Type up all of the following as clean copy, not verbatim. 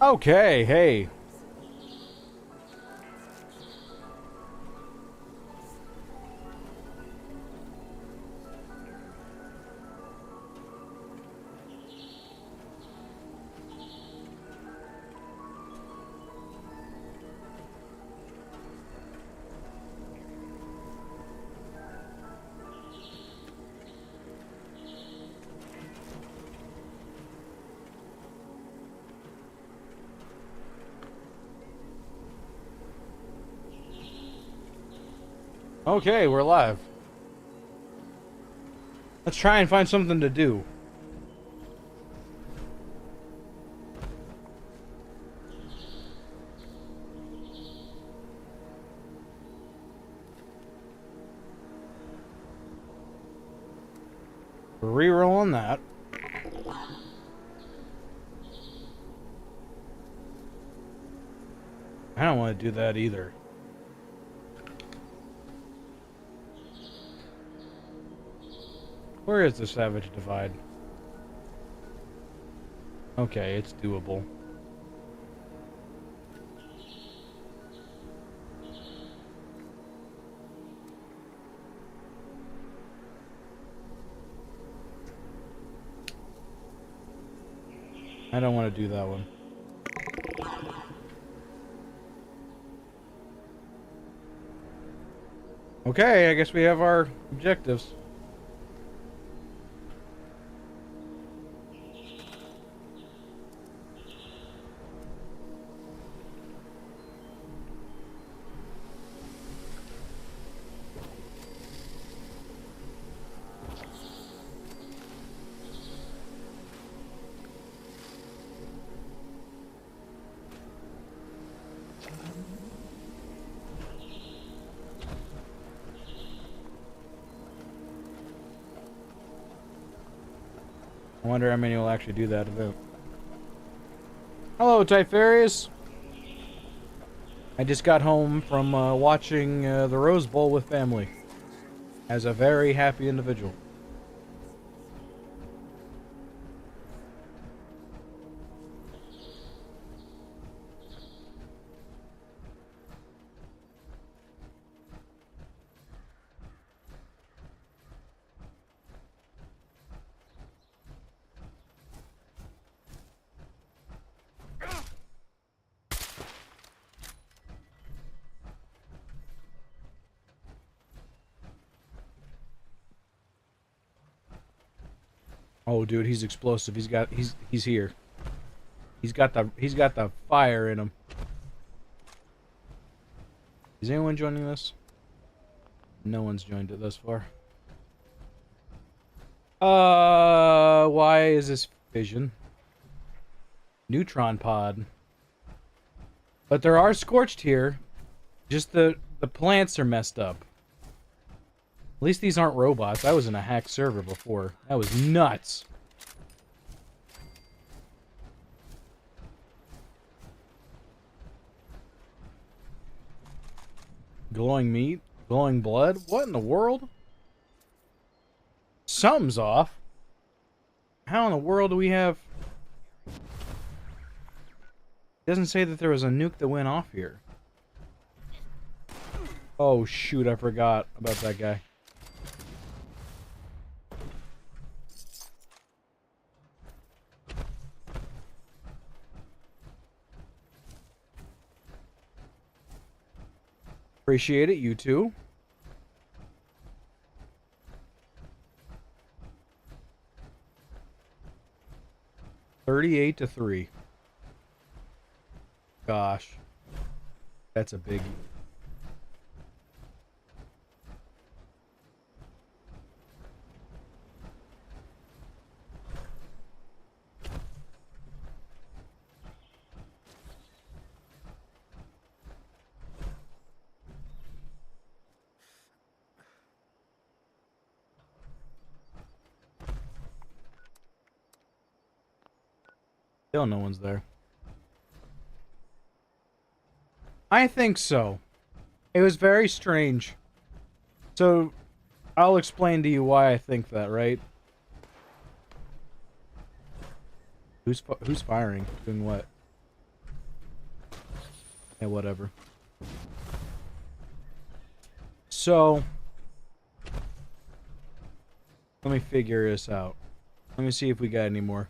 Okay, hey. Okay, we're live. Let's try and find something to do. We're re-rolling that. I don't want to do that either. Where is the Savage Divide? Okay, it's doable. I don't want to do that one. Okay, I guess we have our objectives. I wonder how many will actually do that event. Hello, Typharius. I just got home from watching the Rose Bowl with family. As a very happy individual. Oh, dude, he's explosive. He's here. He's got the fire in him. Is anyone joining this? No one's joined it thus far. Why is this fission? Neutron pod. But there are scorched here. Just the plants are messed up. At least these aren't robots. I was in a hacked server before. That was nuts. Glowing meat? Glowing blood? What in the world? Something's off. How in the world do we have... It doesn't say that there was a nuke that went off here. Oh shoot, I forgot about that guy. Appreciate it, you too. $38-3. Gosh. That's a biggie. Still no one's there. I think so. It was very strange. So, I'll explain to you why I think that, right? Who's firing? Doing what? Yeah, whatever. So, let me figure this out. Let me see if we got any more.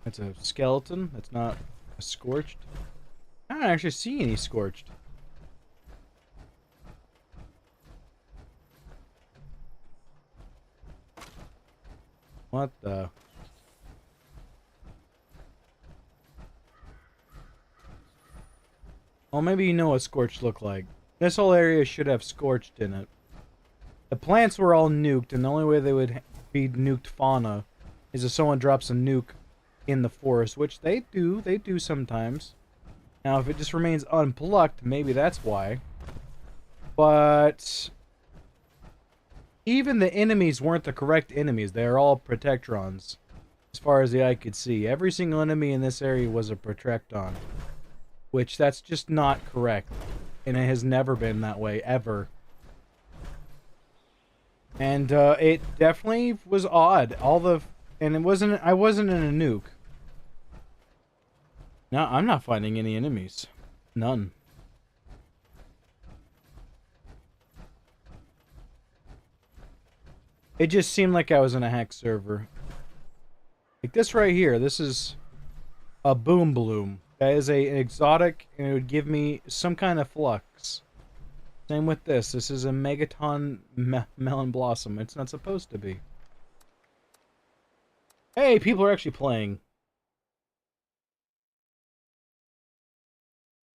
That's a skeleton. That's not a scorched. I don't actually see any scorched. What the? Well, maybe you know what scorched look like. This whole area should have scorched in it. The plants were all nuked, and the only way they would be nuked fauna is if someone drops a nuke in the forest, which they do sometimes. Now, if it just remains unplucked, maybe that's why. But even the enemies weren't the correct enemies. They are all Protectrons, as far as the eye could see. Every single enemy in this area was a Protectron, which that's just not correct, and it has never been that way ever. And it definitely was odd. And it wasn't. I wasn't in a nuke. No, I'm not finding any enemies. None. It just seemed like I was in a hack server. Like this right here. This is a Boom Bloom. That is an exotic, and it would give me some kind of flux. Same with this. This is a Megaton Melon Blossom. It's not supposed to be. Hey, people are actually playing.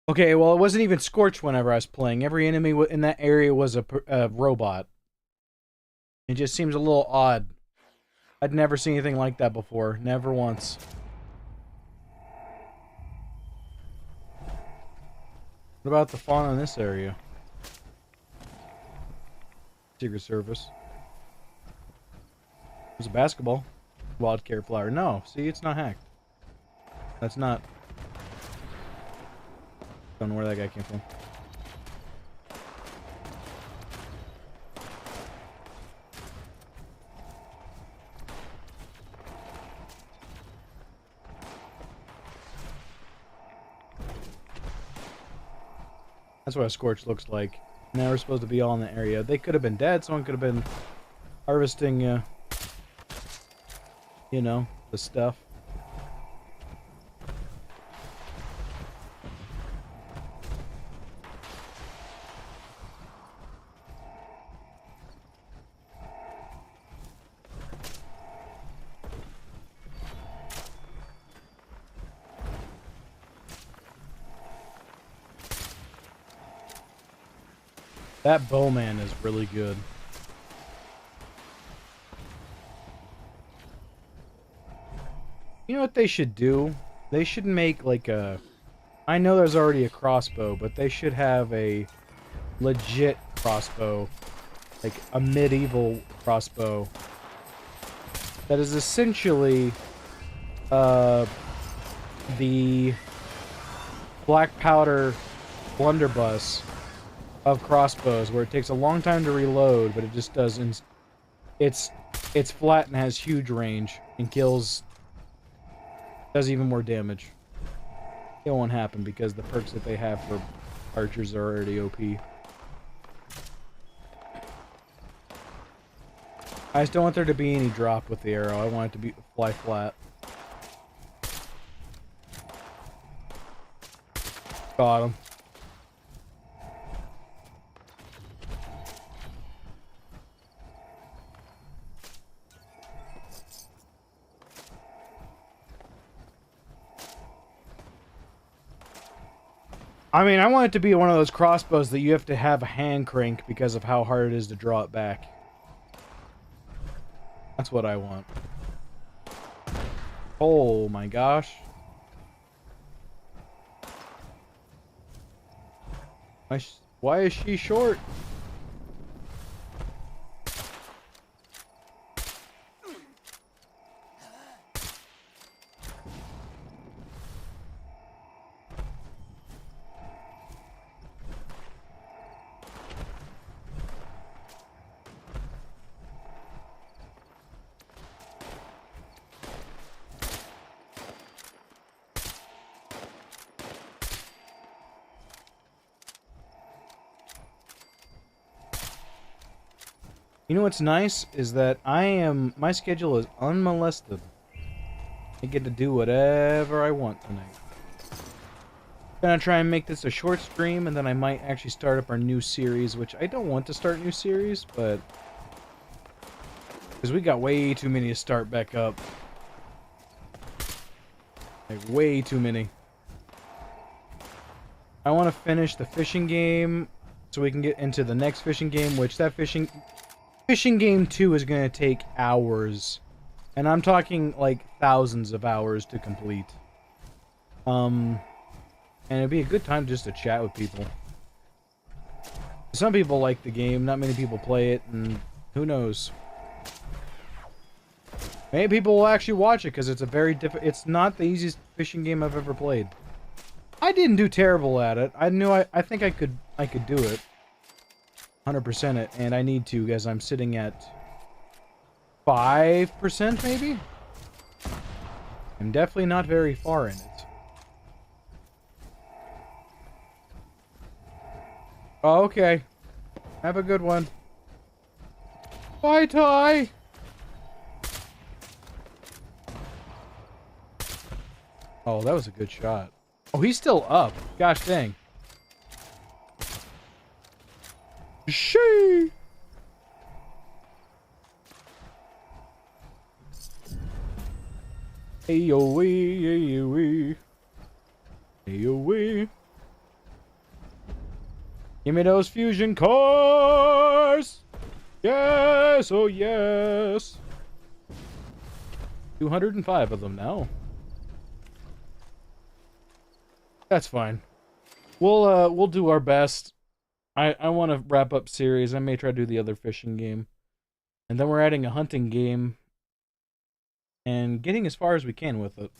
Okay, well, it wasn't even scorched whenever I was playing. Every enemy in that area was a robot. It just seems a little odd. I'd never seen anything like that before. Never once. What about the fauna in this area? Secret Service. There's a basketball. Wild carrot flower. No, see, it's not hacked. That's not... Don't know where that guy came from. That's what a scorch looks like. Now we're supposed to be all in the area. They could have been dead. Someone could have been harvesting, you know, the stuff. That bowman is really good. You know what they should do? They should make like a... I know there's already a crossbow, but they should have a legit crossbow. Like a medieval crossbow. That is essentially... the black powder blunderbuss of crossbows, where it takes a long time to reload, but it just doesn't. It's flat and has huge range and does even more damage. It won't happen because the perks that they have for archers are already OP. I just don't want there to be any drop with the arrow. I want it to fly flat. Got him. I mean, I want it to be one of those crossbows that you have to have a hand crank because of how hard it is to draw it back. That's what I want. Oh my gosh. Why is she short? You know what's nice is that my schedule is unmolested. I get to do whatever I want tonight. Gonna try and make this a short stream, and then I might actually start up our new series, which I don't want to start new series, but because we got way too many to start back up. Like, way too many. I want to finish the fishing game so we can get into the next fishing game, which that fishing game 2 is going to take hours. And I'm talking like thousands of hours to complete. And it'd be a good time just to chat with people. Some people like the game, not many people play it, and who knows. Maybe people will actually watch it because it's a very it's not the easiest fishing game I've ever played. I didn't do terrible at it. I think I could do it. 100% it, and I need to because I'm sitting at 5% maybe? I'm definitely not very far in it. Oh, okay. Have a good one. Bye, Ty! Oh, that was a good shot. Oh, he's still up. Gosh dang. Shee! Hey-yo-wee, hey-yo-wee. Hey-yo-wee. Give me those fusion cores! Yes! Oh, yes! 205 of them now. That's fine. We'll do our best. I want to wrap up series. I may try to do the other fishing game. And then we're adding a hunting game. And getting as far as we can with it.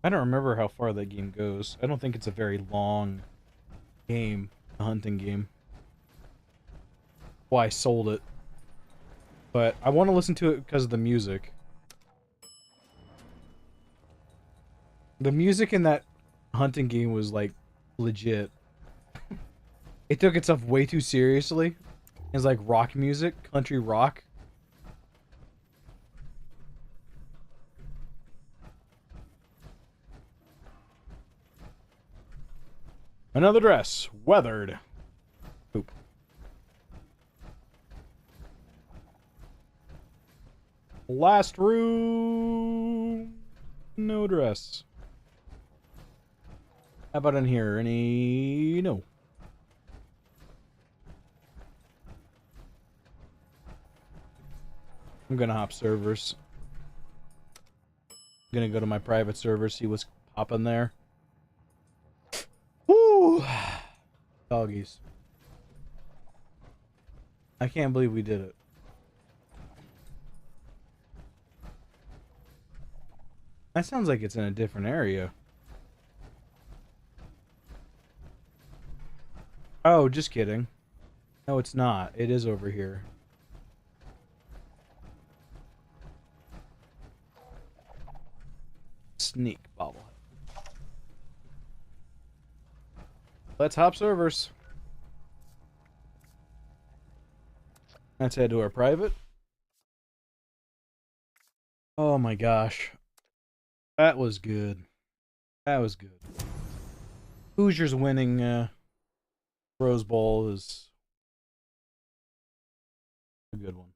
I don't remember how far that game goes. I don't think it's a very long game, a hunting game. Why I sold it. But I want to listen to it because of the music. The music in that hunting game was, like, legit. It took itself way too seriously. It's like rock music, country rock. Another dress, weathered. Oop. Last room, no dress. How about in here? Any? No. I'm gonna hop servers. I'm gonna go to my private server, see what's popping there. Woo! Doggies. I can't believe we did it. That sounds like it's in a different area. Oh, just kidding. No, it's not. It is over here. Sneak bobble. Let's hop servers. Let's head to our private. Oh my gosh. That was good. That was good. Hoosiers winning Rose Bowl is a good one.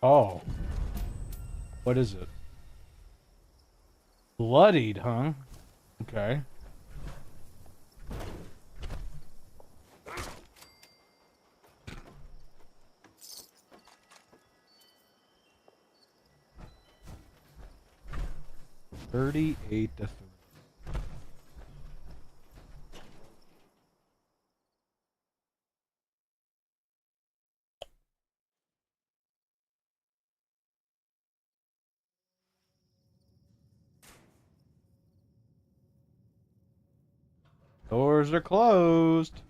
Oh. What is it? Bloodied, huh? Okay. $38 to $3. Doors are closed.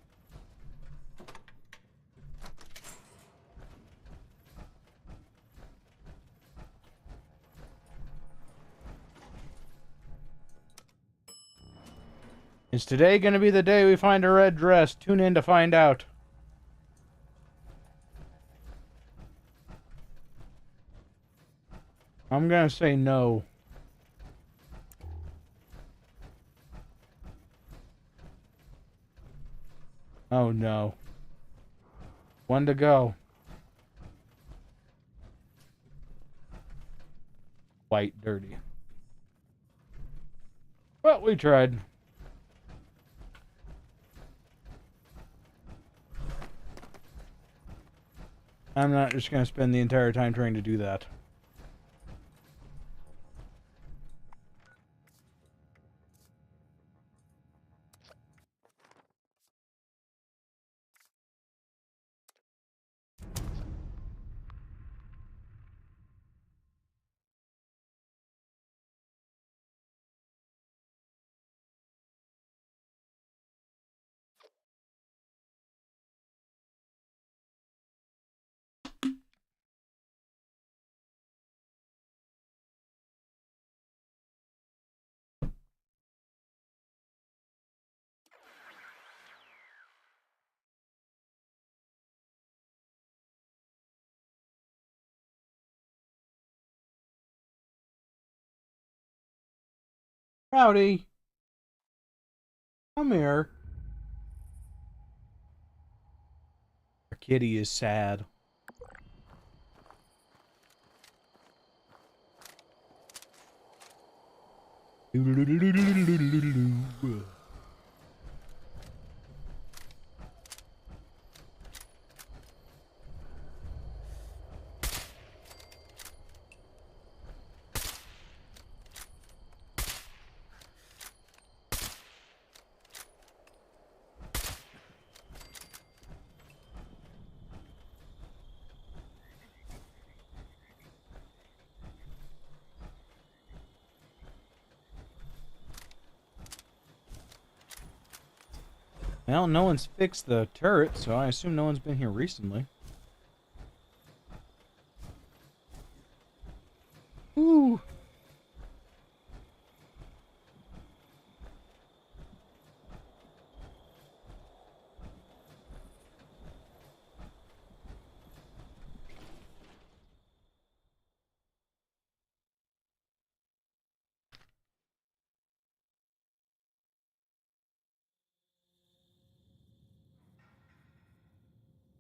Is today going to be the day we find a red dress? Tune in to find out. I'm going to say no. Oh no. One to go. White dirty. Well, we tried. I'm not just going to spend the entire time trying to do that. Howdy. Come here. Our kitty is sad. Well, no one's fixed the turret, so I assume no one's been here recently. Ooh.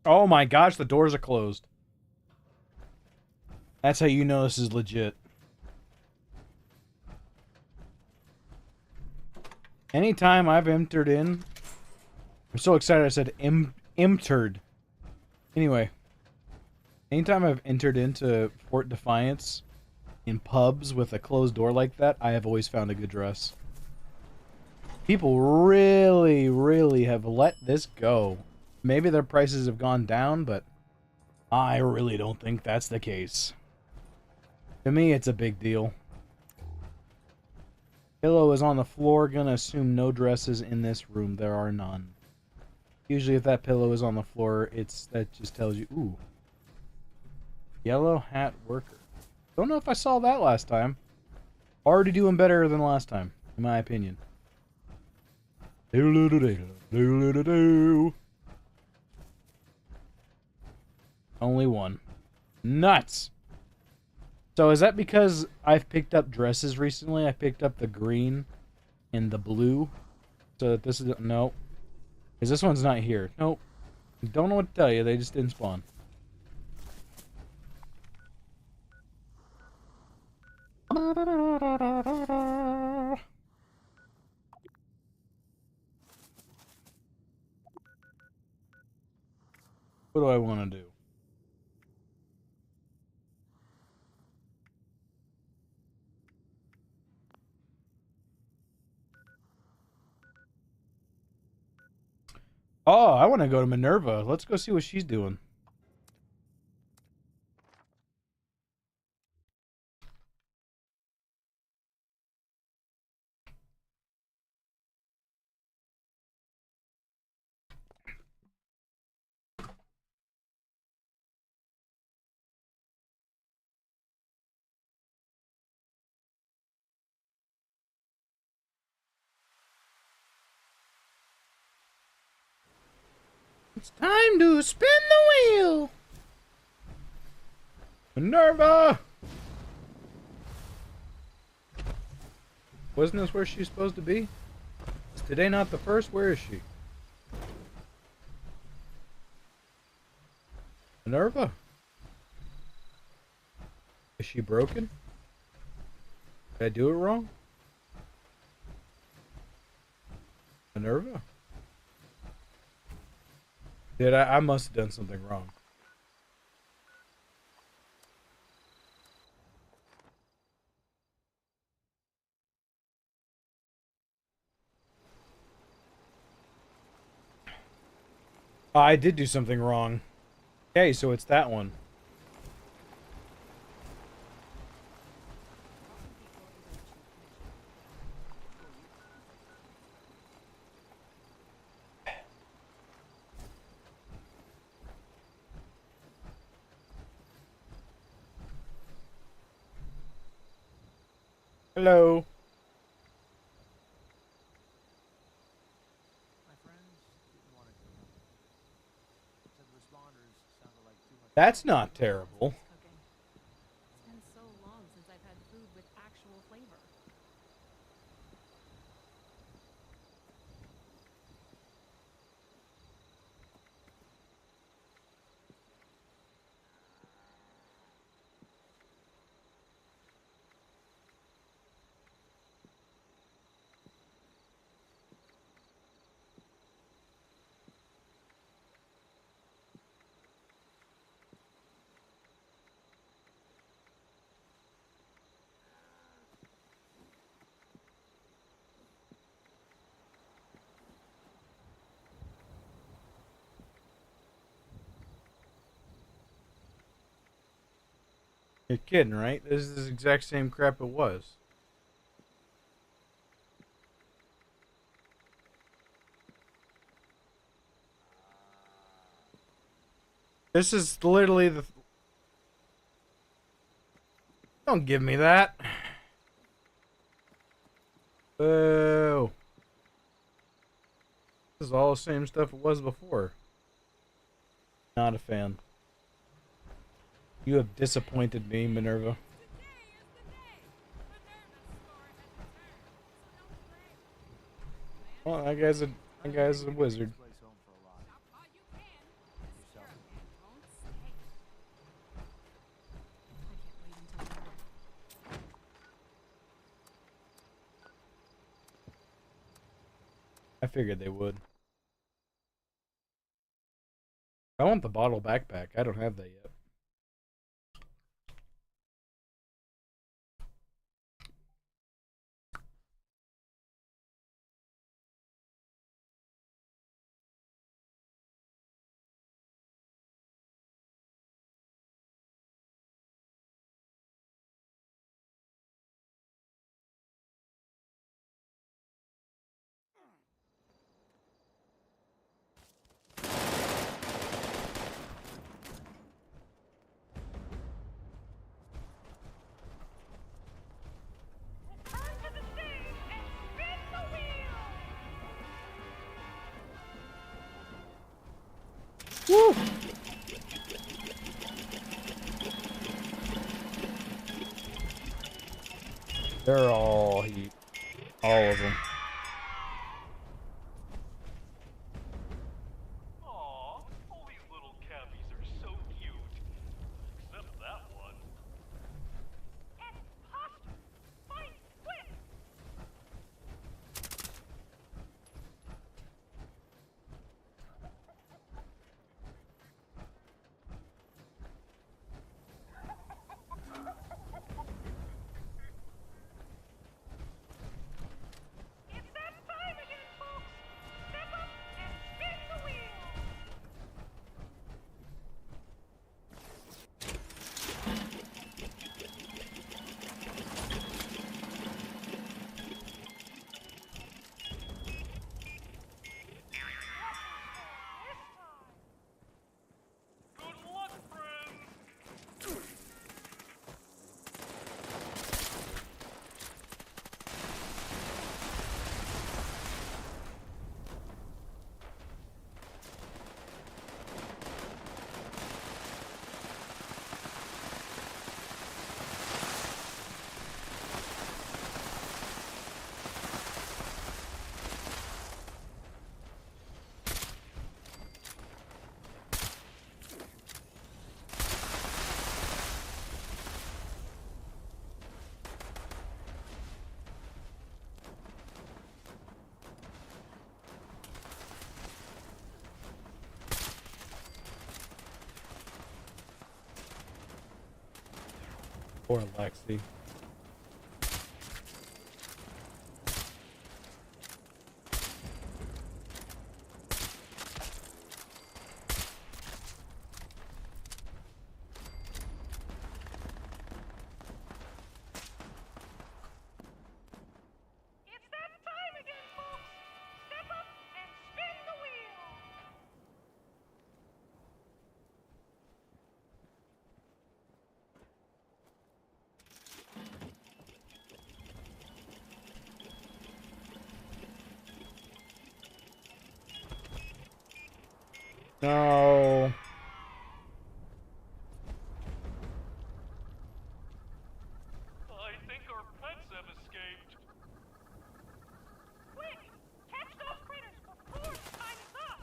Oh my gosh, the doors are closed. That's how you know this is legit. Anytime I've entered in... I'm so excited I said entered. Anyway. Anytime I've entered into Fort Defiance in pubs with a closed door like that, I have always found a good dress. People really, really have let this go. Maybe their prices have gone down, but I really don't think that's the case. To me, it's a big deal. Pillow is on the floor. Gonna assume no dresses in this room. There are none. Usually if that pillow is on the floor, that just tells you, ooh. Yellow hat worker. Don't know if I saw that last time. Already doing better than last time, in my opinion. Only one. Nuts! So is that because I've picked up dresses recently? I picked up the green and the blue. So that this is... No. Because this one's not here. Nope. Don't know what to tell you. They just didn't spawn. What do I want to do? Oh, I want to go to Minerva. Let's go see what she's doing. It's time to spin the wheel. Minerva! Wasn't this where she's supposed to be? Is today not the first? Where is she? Minerva? Is she broken? Did I do it wrong? Minerva? I must have done something wrong. I did do something wrong. Okay, so it's that one. Hello. That's not terrible. It's been so long since I've had food with actual flavor. You're kidding, right? This is the exact same crap it was. This is literally the... Don't give me that. Boo. This is all the same stuff it was before. Not a fan. You have disappointed me, Minerva. Well, that guy's a wizard. I figured they would. I want the bottle backpack. I don't have that yet. Woo! They're all heat. All of them. Aw, all these little cabbies are so cute. Except that one. Imposter! Poor Lexi. It's that time again, folks! Step up and spin the wheel! No. I think our pets have escaped. Quick! Catch those critters before the time is up!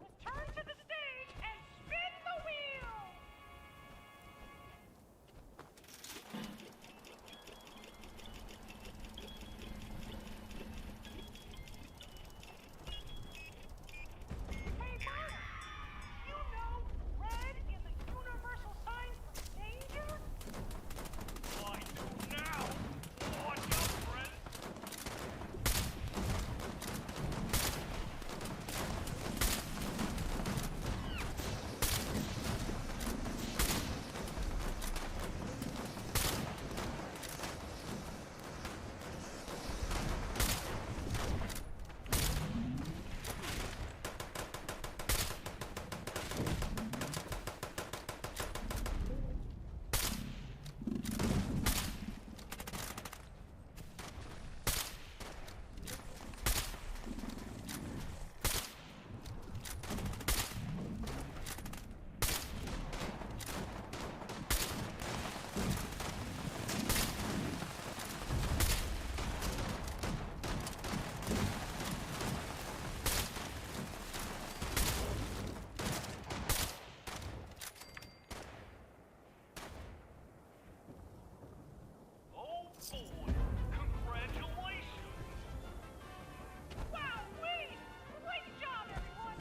Return to the stage and spin the wheel! Hey, Marta! You know red is a universal sign for danger? I do now. Watch out, friend. Oh boy, congratulations! Wow-wee! Great job, everyone!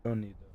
Don't need those.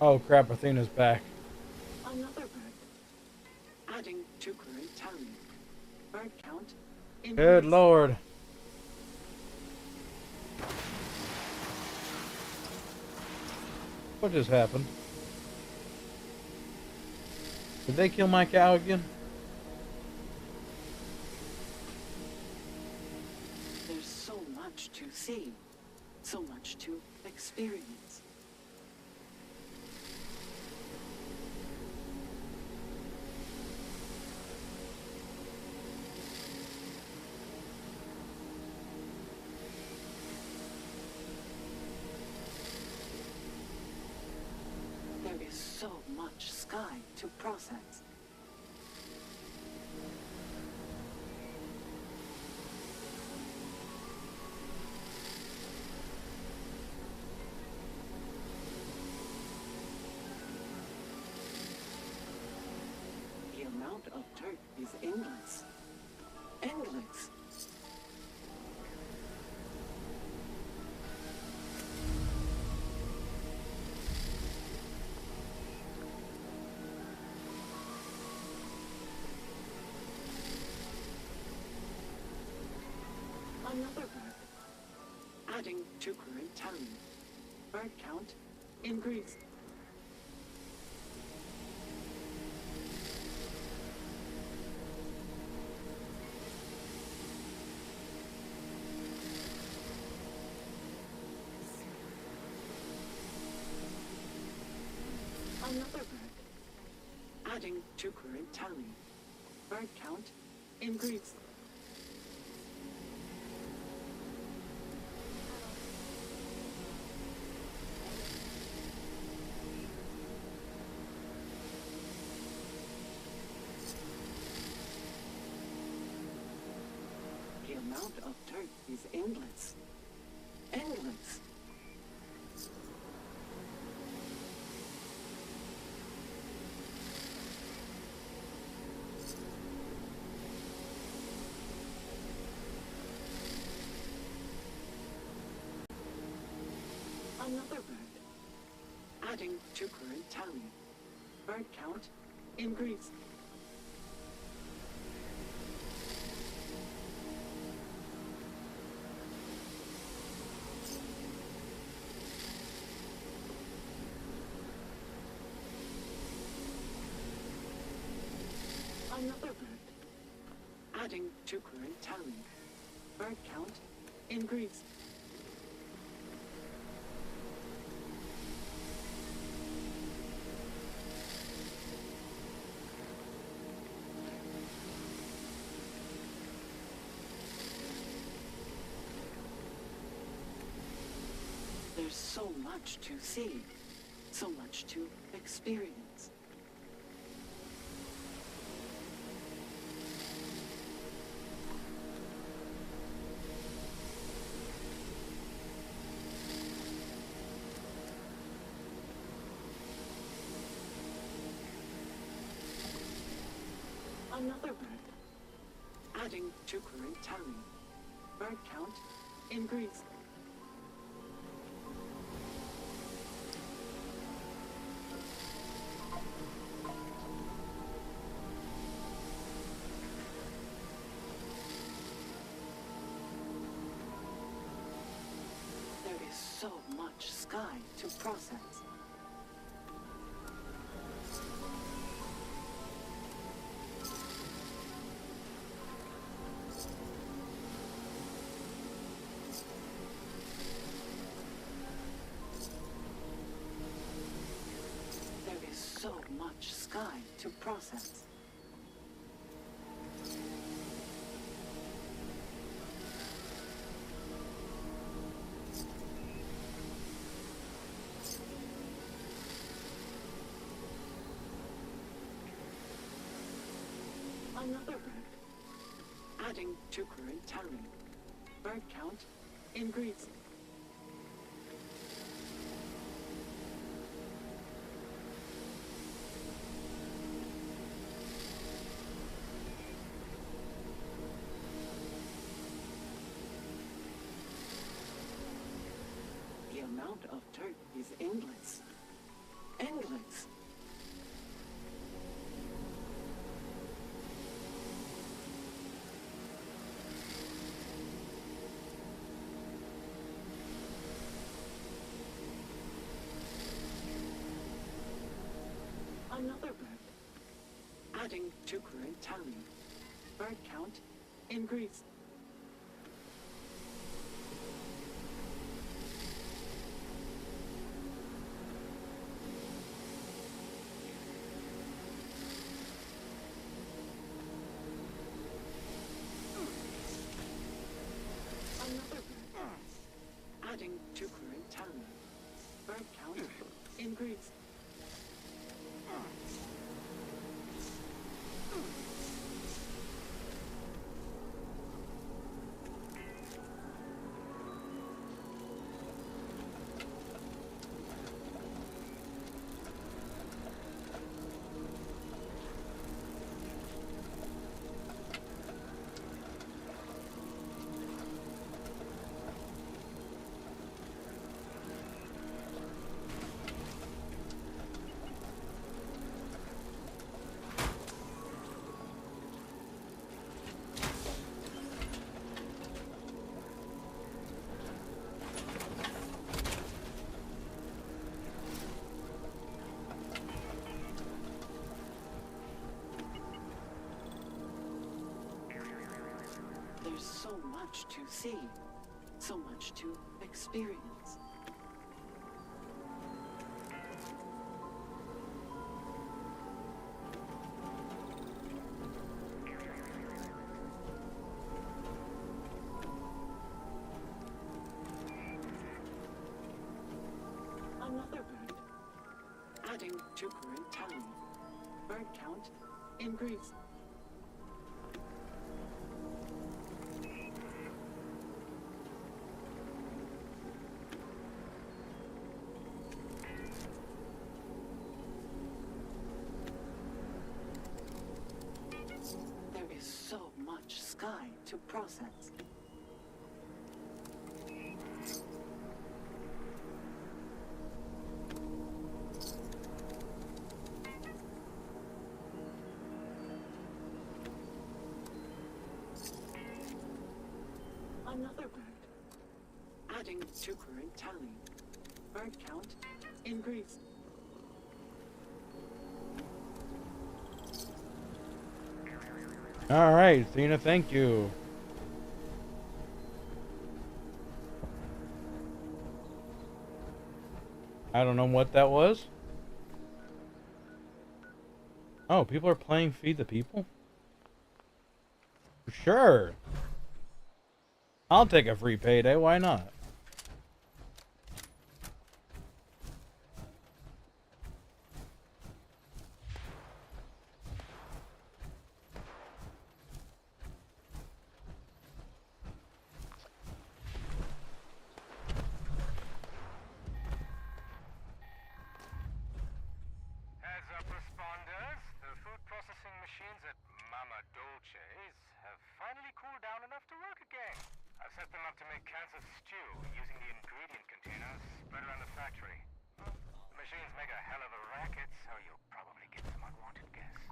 Oh crap, Athena's back. Another bird. Adding to current tally. Bird count increase. Good lord. What just happened? Did they kill my cow again? There's so much to see, so much to experience. There is so much sky to process. The amount of dirt is endless. Endless. Another bird. Adding to current tally. Bird count increased. Another bird. Adding to current tally. Bird count increased. The amount of dirt is endless. Endless. Another bird. Adding to current tally. Bird count increased. Another bird. Adding to current tally. Bird count increased. There's so much to see, so much to experience. Another bird. Adding to current tally. Bird count increased. There is so much sky to process. There is so much sky to process. Another bird. Adding to current tally. Bird count increased. The amount of dirt is endless. endless. Another bird. Adding to current tally. Bird count increased. Another bird. Adding to current tally. Bird count increased. There's so much to see, so much to experience. Another bird. Adding to current tally. Bird count increased. There is so much sky to process. Another bird. Adding to current tally. Bird count increased. All right, Athena, thank you. I don't know what that was. Oh, people are playing Feed the People? Sure. I'll take a free payday, why not? Heads up, responders. The food processing machines at Mama Dolce's have finally cooled down enough to work again. I've set them up to make cans of stew using the ingredient containers spread around the factory. The machines make a hell of a racket, so you'll probably get some unwanted guests.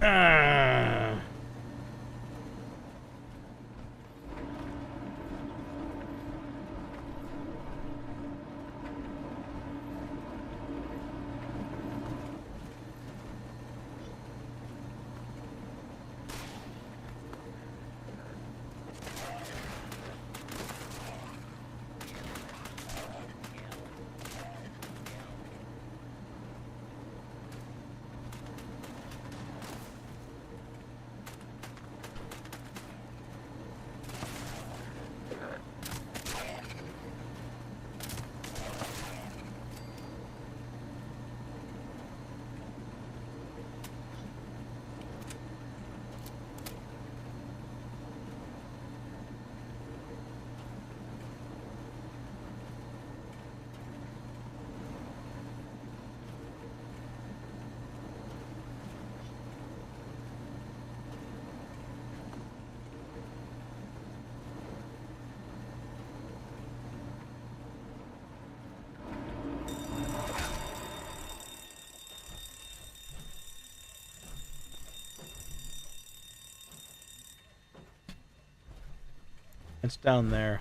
Ah. It's down there.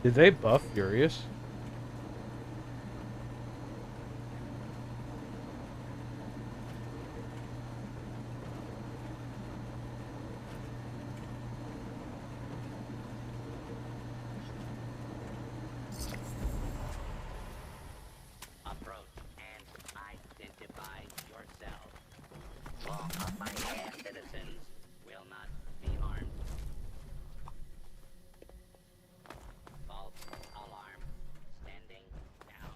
Did they buff Furious? Approach and identify yourself. Law abiding citizens will not be harmed. False alarm. Standing down.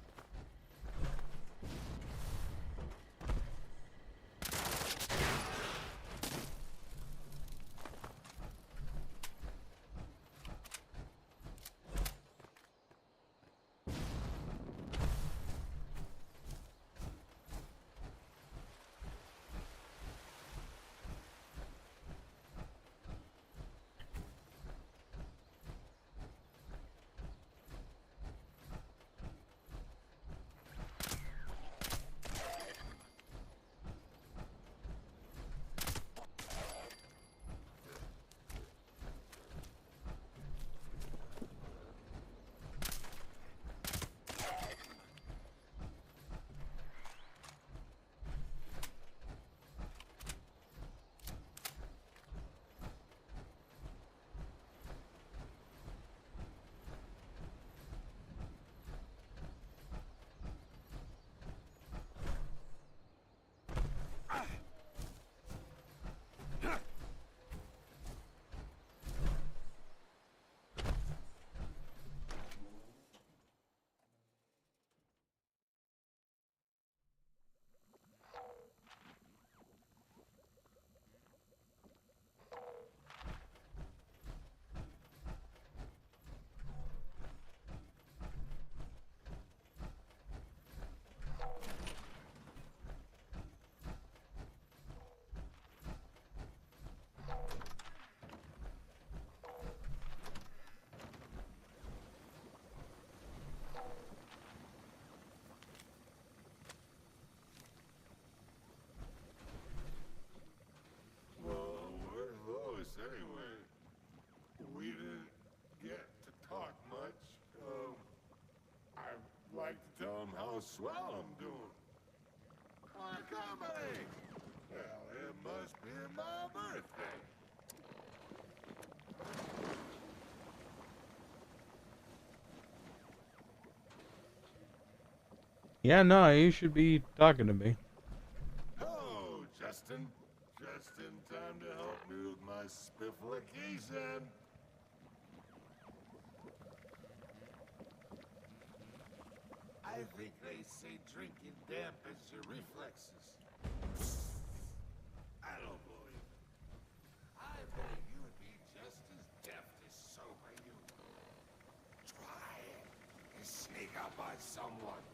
How swell I'm doing. My company! Well, it must be my birthday. Yeah, no, you should be talking to me. Oh, Justin. Just in time to help me with my spifflication. I I think they say drinking dampens your reflexes. I don't believe it. I bet you'd be just as deft as sober you. Try it and sneak up on someone.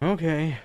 Okay.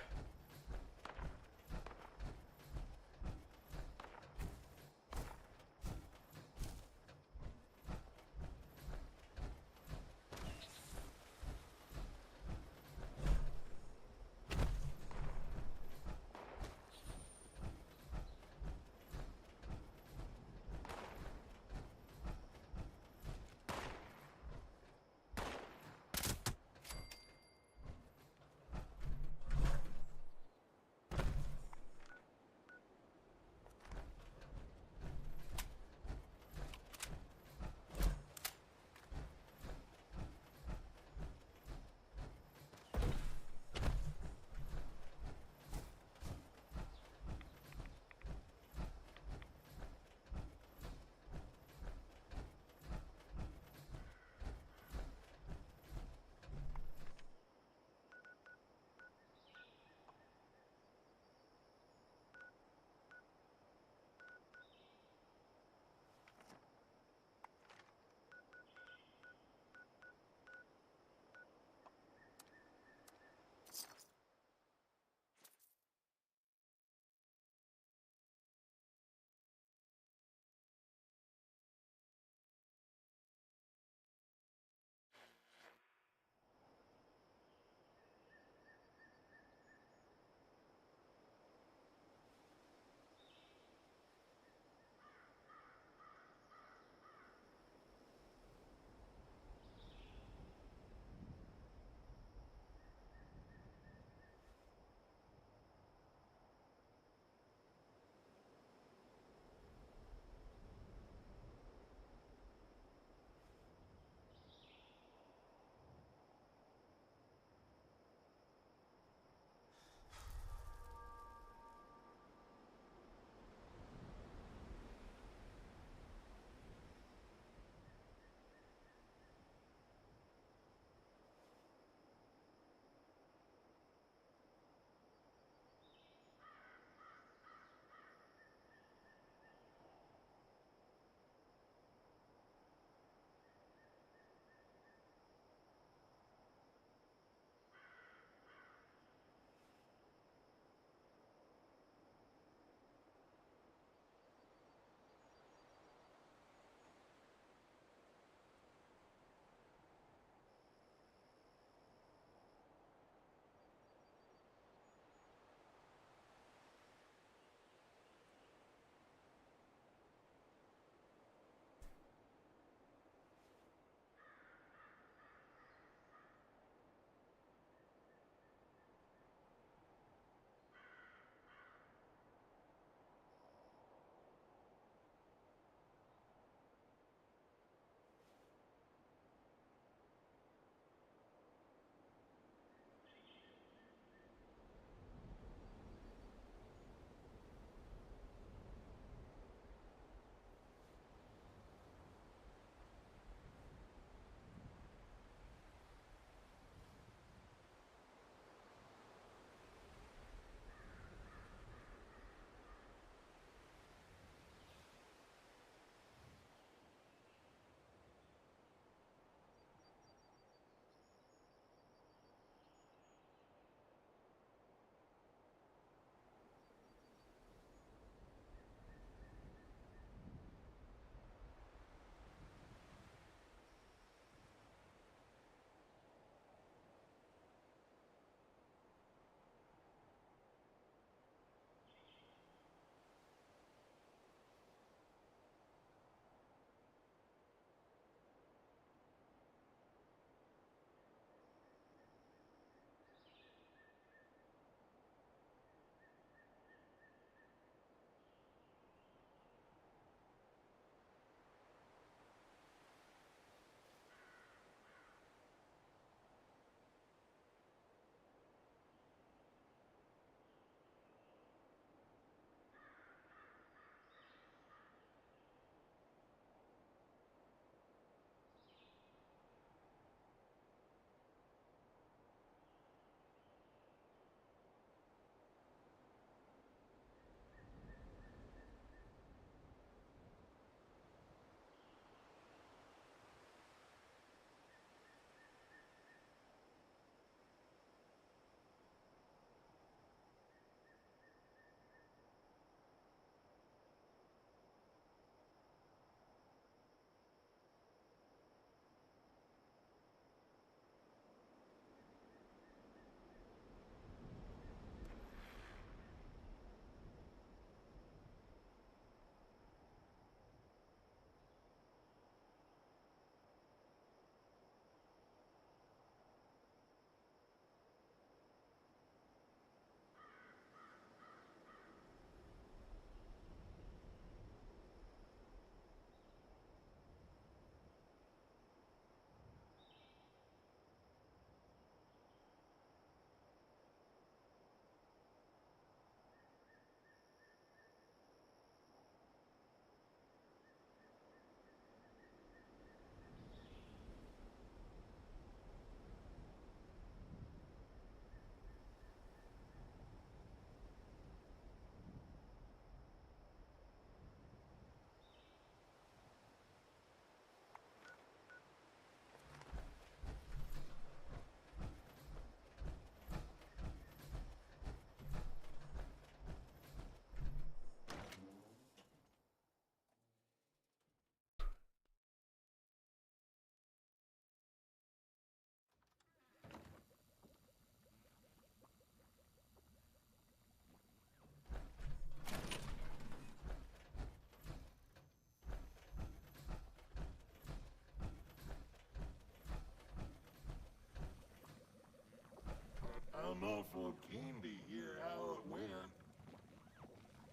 awful keen to hear how it went.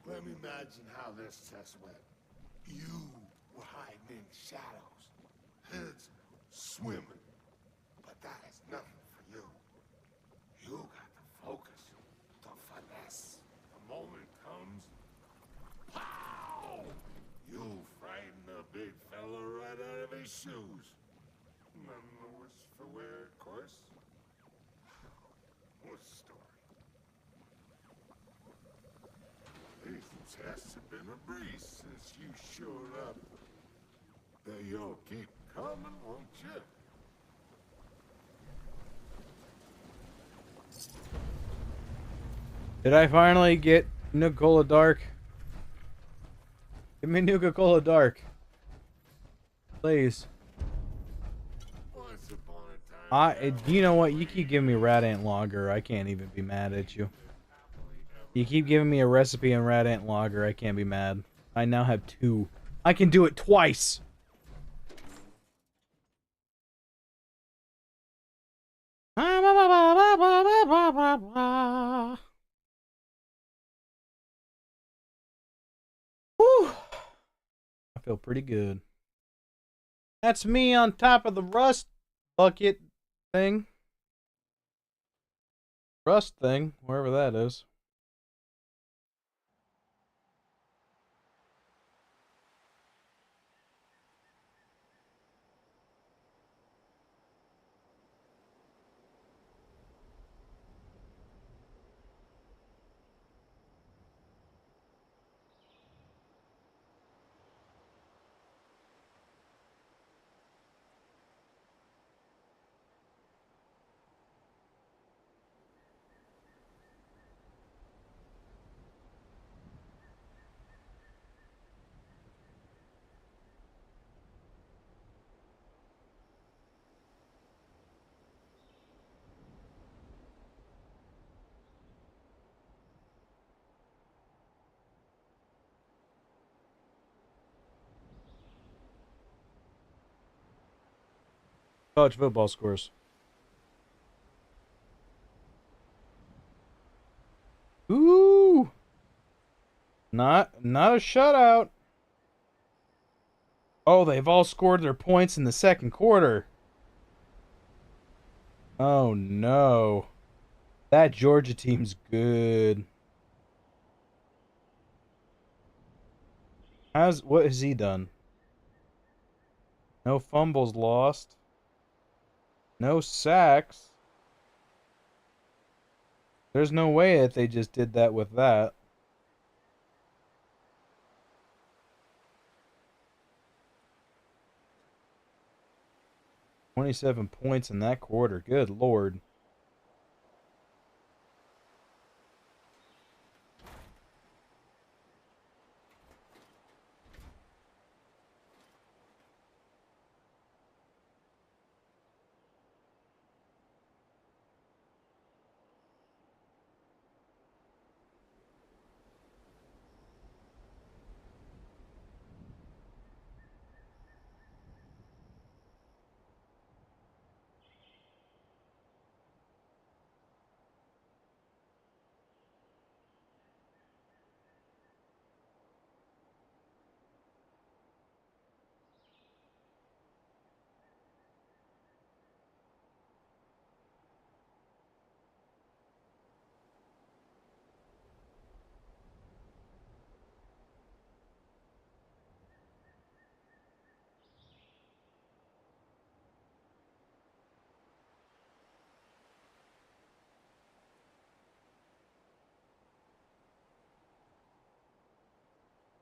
Let me imagine how this test went. You were hiding in the shadows, heads swimming, but that is nothing for you. You got the focus, the finesse. The moment comes, pow! You frighten the big fella right out of his shoes. None the worse for wear, of course. What a story. These tests have been a breeze since you showed up. You'll keep coming, won't you? Did I finally get Nuka-Cola Dark? Give me Nuka-Cola Dark. Please. Once upon a time, You know what? You keep giving me Rat Ant Lager. I can't even be mad at you. You keep giving me a recipe on Rat Ant Lager. I can't be mad. I now have 2. I can do it twice. Whew. I feel pretty good. That's me on top of the rust bucket thing. Rust thing, wherever that is. College football scores. Ooh! Not a shutout. Oh, they've all scored their points in the second quarter. Oh no. That Georgia team's good. What has he done? No fumbles lost. No sacks. There's no way that they just did that with that. "27 points in that quarter. Good Lord.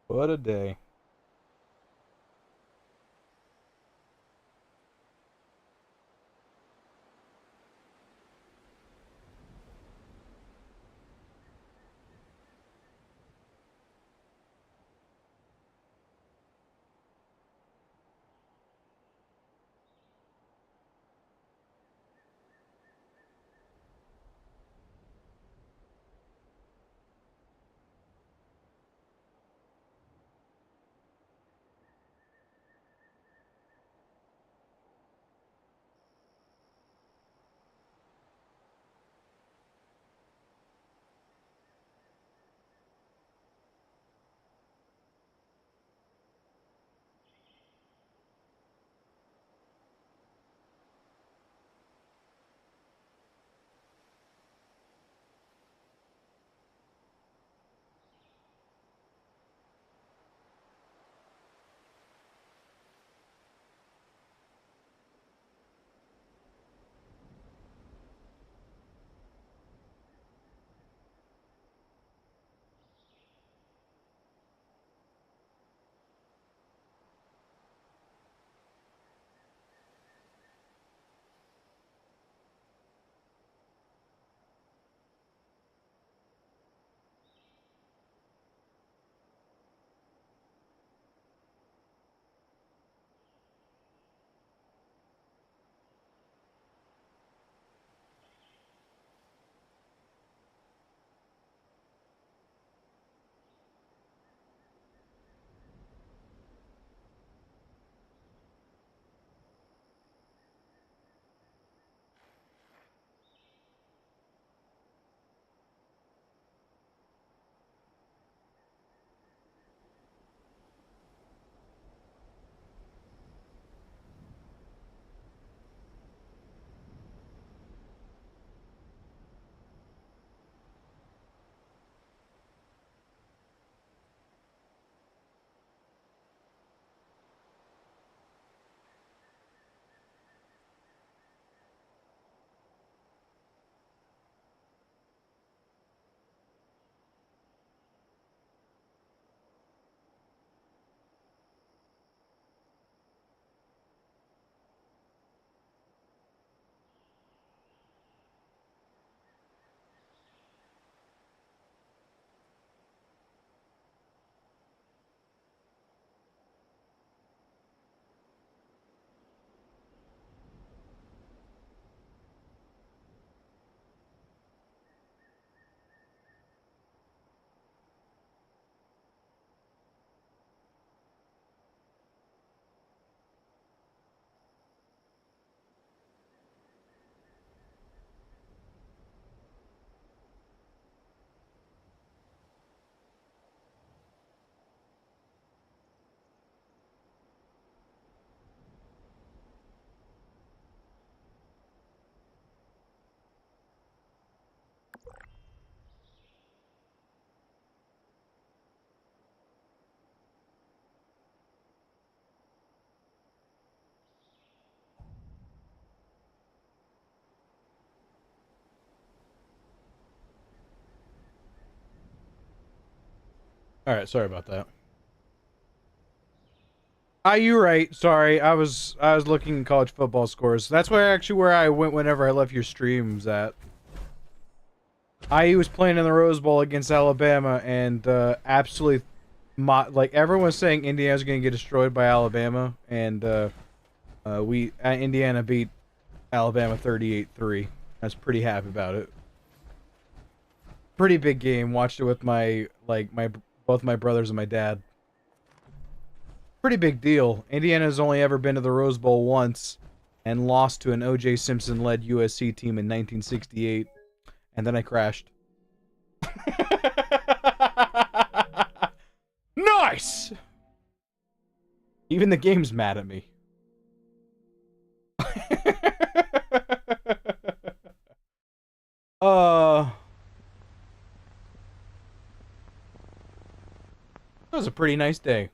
What a day." All right, sorry about that. You're right. Sorry, I was looking at college football scores. That's where I went whenever I left your streams at. IU was playing in the Rose Bowl against Alabama, and absolutely, like everyone was saying, Indiana's going to get destroyed by Alabama, and Indiana beat Alabama 38-3. I was pretty happy about it. Pretty big game. Watched it with both my brothers and my dad. Pretty big deal. Indiana's only ever been to the Rose Bowl once and lost to an O.J. Simpson-led USC team in 1968. And then I crashed. Nice! Even the game's mad at me. It was a pretty nice day.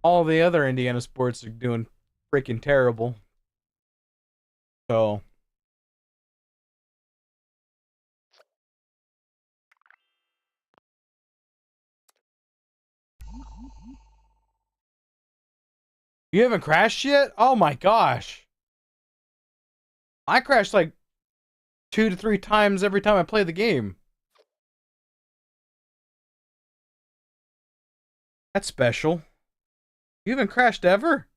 All the other Indiana sports are doing freaking terrible. So. You haven't crashed yet? Oh my gosh. I crashed like 2 to 3 times every time I play the game. That's special. You haven't crashed ever?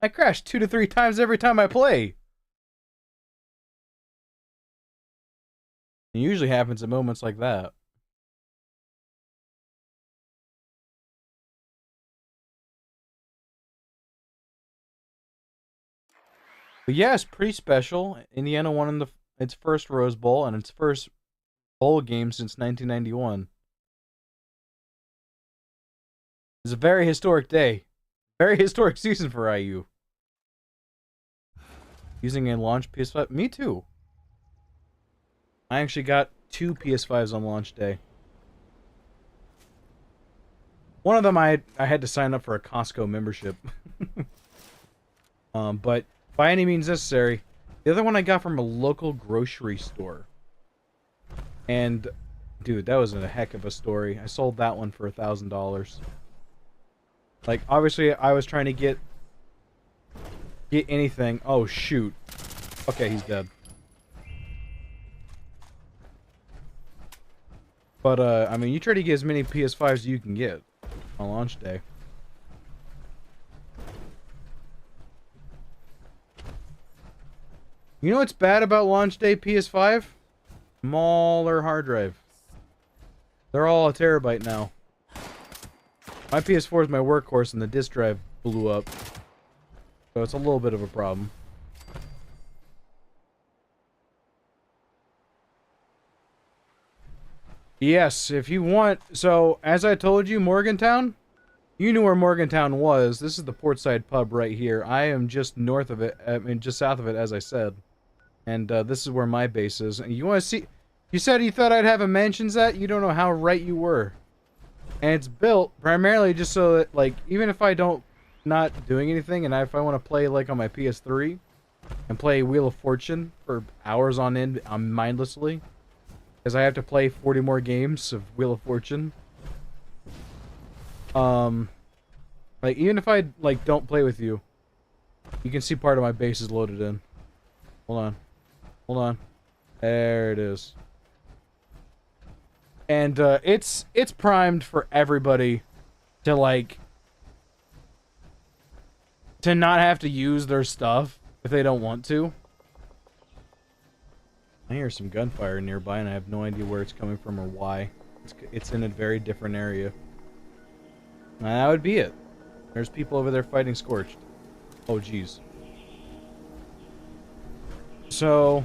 I crash 2 to 3 times every time I play. It usually happens at moments like that. But yeah, it's pretty special. Indiana won in its first Rose Bowl and its first bowl game since 1991. It's a very historic day. Very historic season for IU. Using a launch PS5? Me too. I actually got 2 PS5s on launch day. One of them I had to sign up for a Costco membership. But by any means necessary. The other one I got from a local grocery store. And dude, that was a heck of a story. I sold that one for $1,000. Like, obviously, I was trying to get anything. Oh, shoot. Okay, he's dead. But, I mean, you try to get as many PS5s as you can get on launch day. You know what's bad about launch day PS5? Smaller hard drive. They're all a terabyte now. My PS4 is my workhorse and the disk drive blew up. So it's a little bit of a problem. Yes, if you want... So, as I told you, Morgantown? You knew where Morgantown was. This is the Portside Pub right here. I am just north of it. I mean, just south of it, as I said. And this is where my base is. You want to see... You said you thought I'd have a mansions at? You don't know how right you were. And it's built primarily just so that, like, even if I don't... Not doing anything, and if I want to play, like, on my PS3... And play Wheel of Fortune for hours on end mindlessly... Because I have to play 40 more games of Wheel of Fortune. Like, even if I, like, don't play with you, you can see part of my base is loaded in. Hold on. Hold on. There it is. And, it's primed for everybody to, like, to not have to use their stuff if they don't want to. I hear some gunfire nearby, and I have no idea where it's coming from or why. It's in a very different area. And that would be it. There's people over there fighting Scorched. Oh, jeez. So,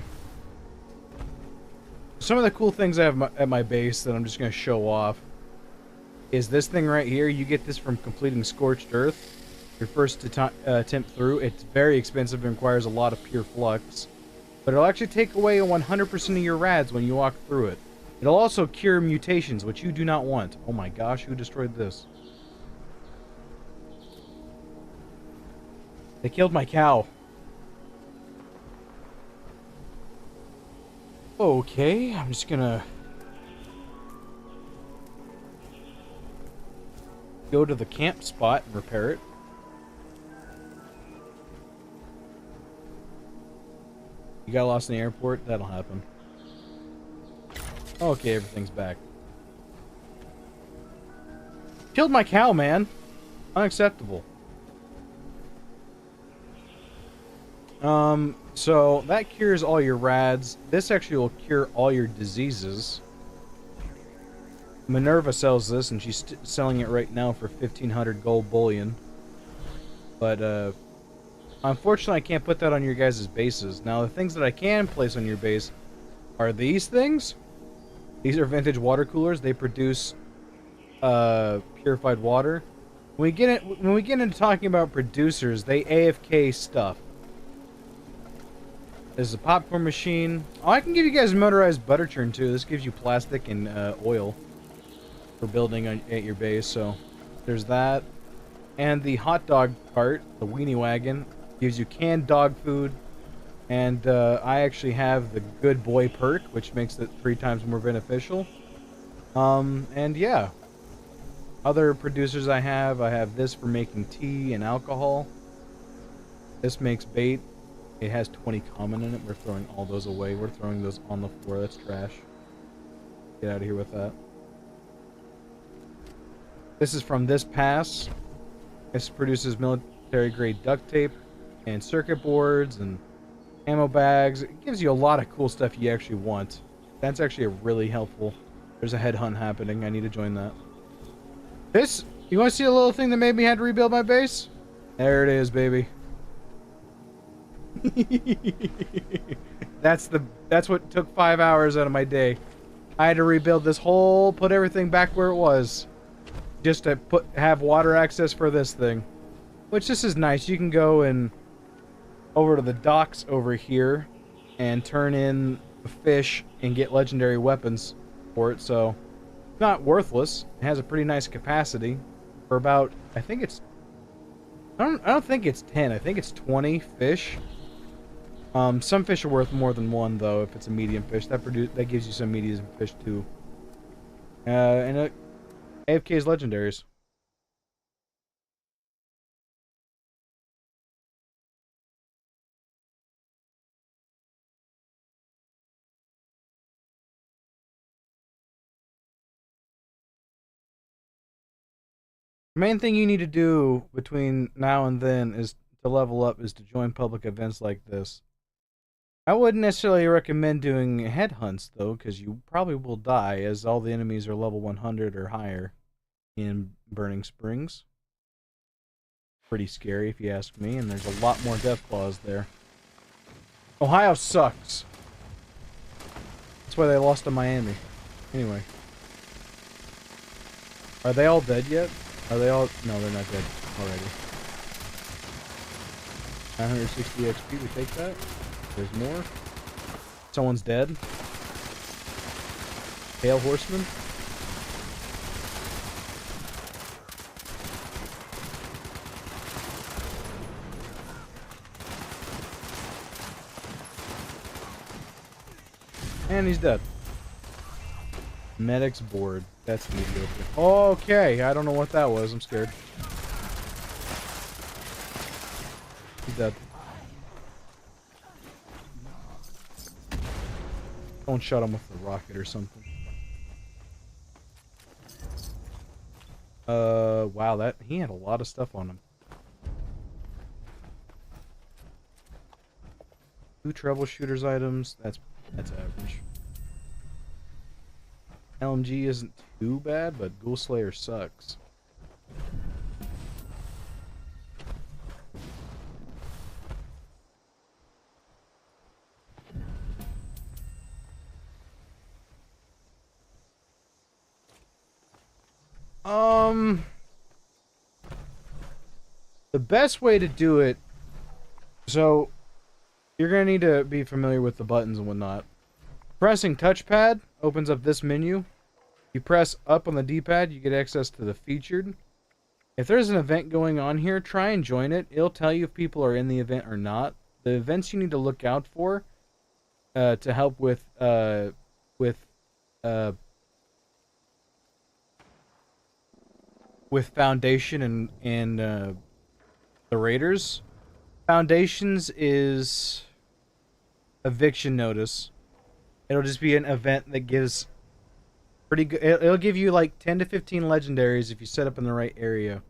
some of the cool things I have at my base that I'm just going to show off is this thing right here. You get this from completing Scorched Earth. Your first attempt through. It's very expensive and requires a lot of pure flux. But it'll actually take away 100% of your rads when you walk through it. It'll also cure mutations, which you do not want. Oh my gosh, who destroyed this? They killed my cow. Okay, I'm just gonna go to the camp spot and repair it. You got lost in the airport? That'll happen. Okay, everything's back. Killed my cow, man. Unacceptable. So that cures all your rads. This actually will cure all your diseases. Minerva sells this, and she's selling it right now for 1,500 gold bullion. But, unfortunately, I can't put that on your guys' bases. Now, the things that I can place on your base are these things. These are vintage water coolers. They produce, purified water. When we get into talking about producers, they AFK stuff. There's a popcorn machine. Oh, I can give you guys a motorized butter churn too. This gives you plastic and oil for building at your base. So there's that. And the hot dog cart, the weenie wagon, gives you canned dog food. And I actually have the good boy perk, which makes it 3 times more beneficial. And yeah. Other producers I have this for making tea and alcohol. This makes bait. It has 20 common in it. We're throwing all those away. We're throwing those on the floor. That's trash. Get out of here with that. This is from this pass. This produces military grade duct tape and circuit boards and ammo bags. It gives you a lot of cool stuff you actually want. That's actually a really helpful. There's a headhunt happening. I need to join that. This, you want to see a little thing that made me have to rebuild my base? There it is, baby. That's what took 5 hours out of my day. I had to rebuild this whole, put everything back where it was, just to have water access for this thing. Which this is nice. You can go and over to the docks over here and turn in a fish and get legendary weapons for it. So it's not worthless. It has a pretty nice capacity for about, I think it's, I don't think it's 10. I think it's 20 fish. Some fish are worth more than one, though, if it's a medium fish. That gives you some medium fish, too. And AFK's legendaries. The main thing you need to do between now and then is to level up, is to join public events like this. I wouldn't necessarily recommend doing headhunts, though, because you probably will die, as all the enemies are level 100 or higher in Burning Springs. Pretty scary, if you ask me, and there's a lot more death claws there. Ohio sucks. That's why they lost to Miami. Anyway. Are they all dead yet? Are they all... No, they're not dead already. 960 XP, we take that. There's more. Someone's dead. Pale Horseman. And he's dead. Medic's board. That's mediocre. Okay, I don't know what that was. I'm scared. He's dead. Don't shot him with a rocket or something. Wow, he had a lot of stuff on him. 2 troubleshooters items. That's average. LMG isn't too bad, but Ghoul Slayer sucks. The best way to do it, so you're gonna need to be familiar with the buttons and whatnot. Pressing touchpad opens up this menu. You press up on the D-pad, you get access to the featured. If there's an event going on here, try and join it. It'll tell you if people are in the event or not. The events you need to look out for to help with with Foundation and the Raiders. Foundations is eviction notice. It'll just be an event that gives pretty good. It'll give you like 10 to 15 legendaries if you set up in the right area.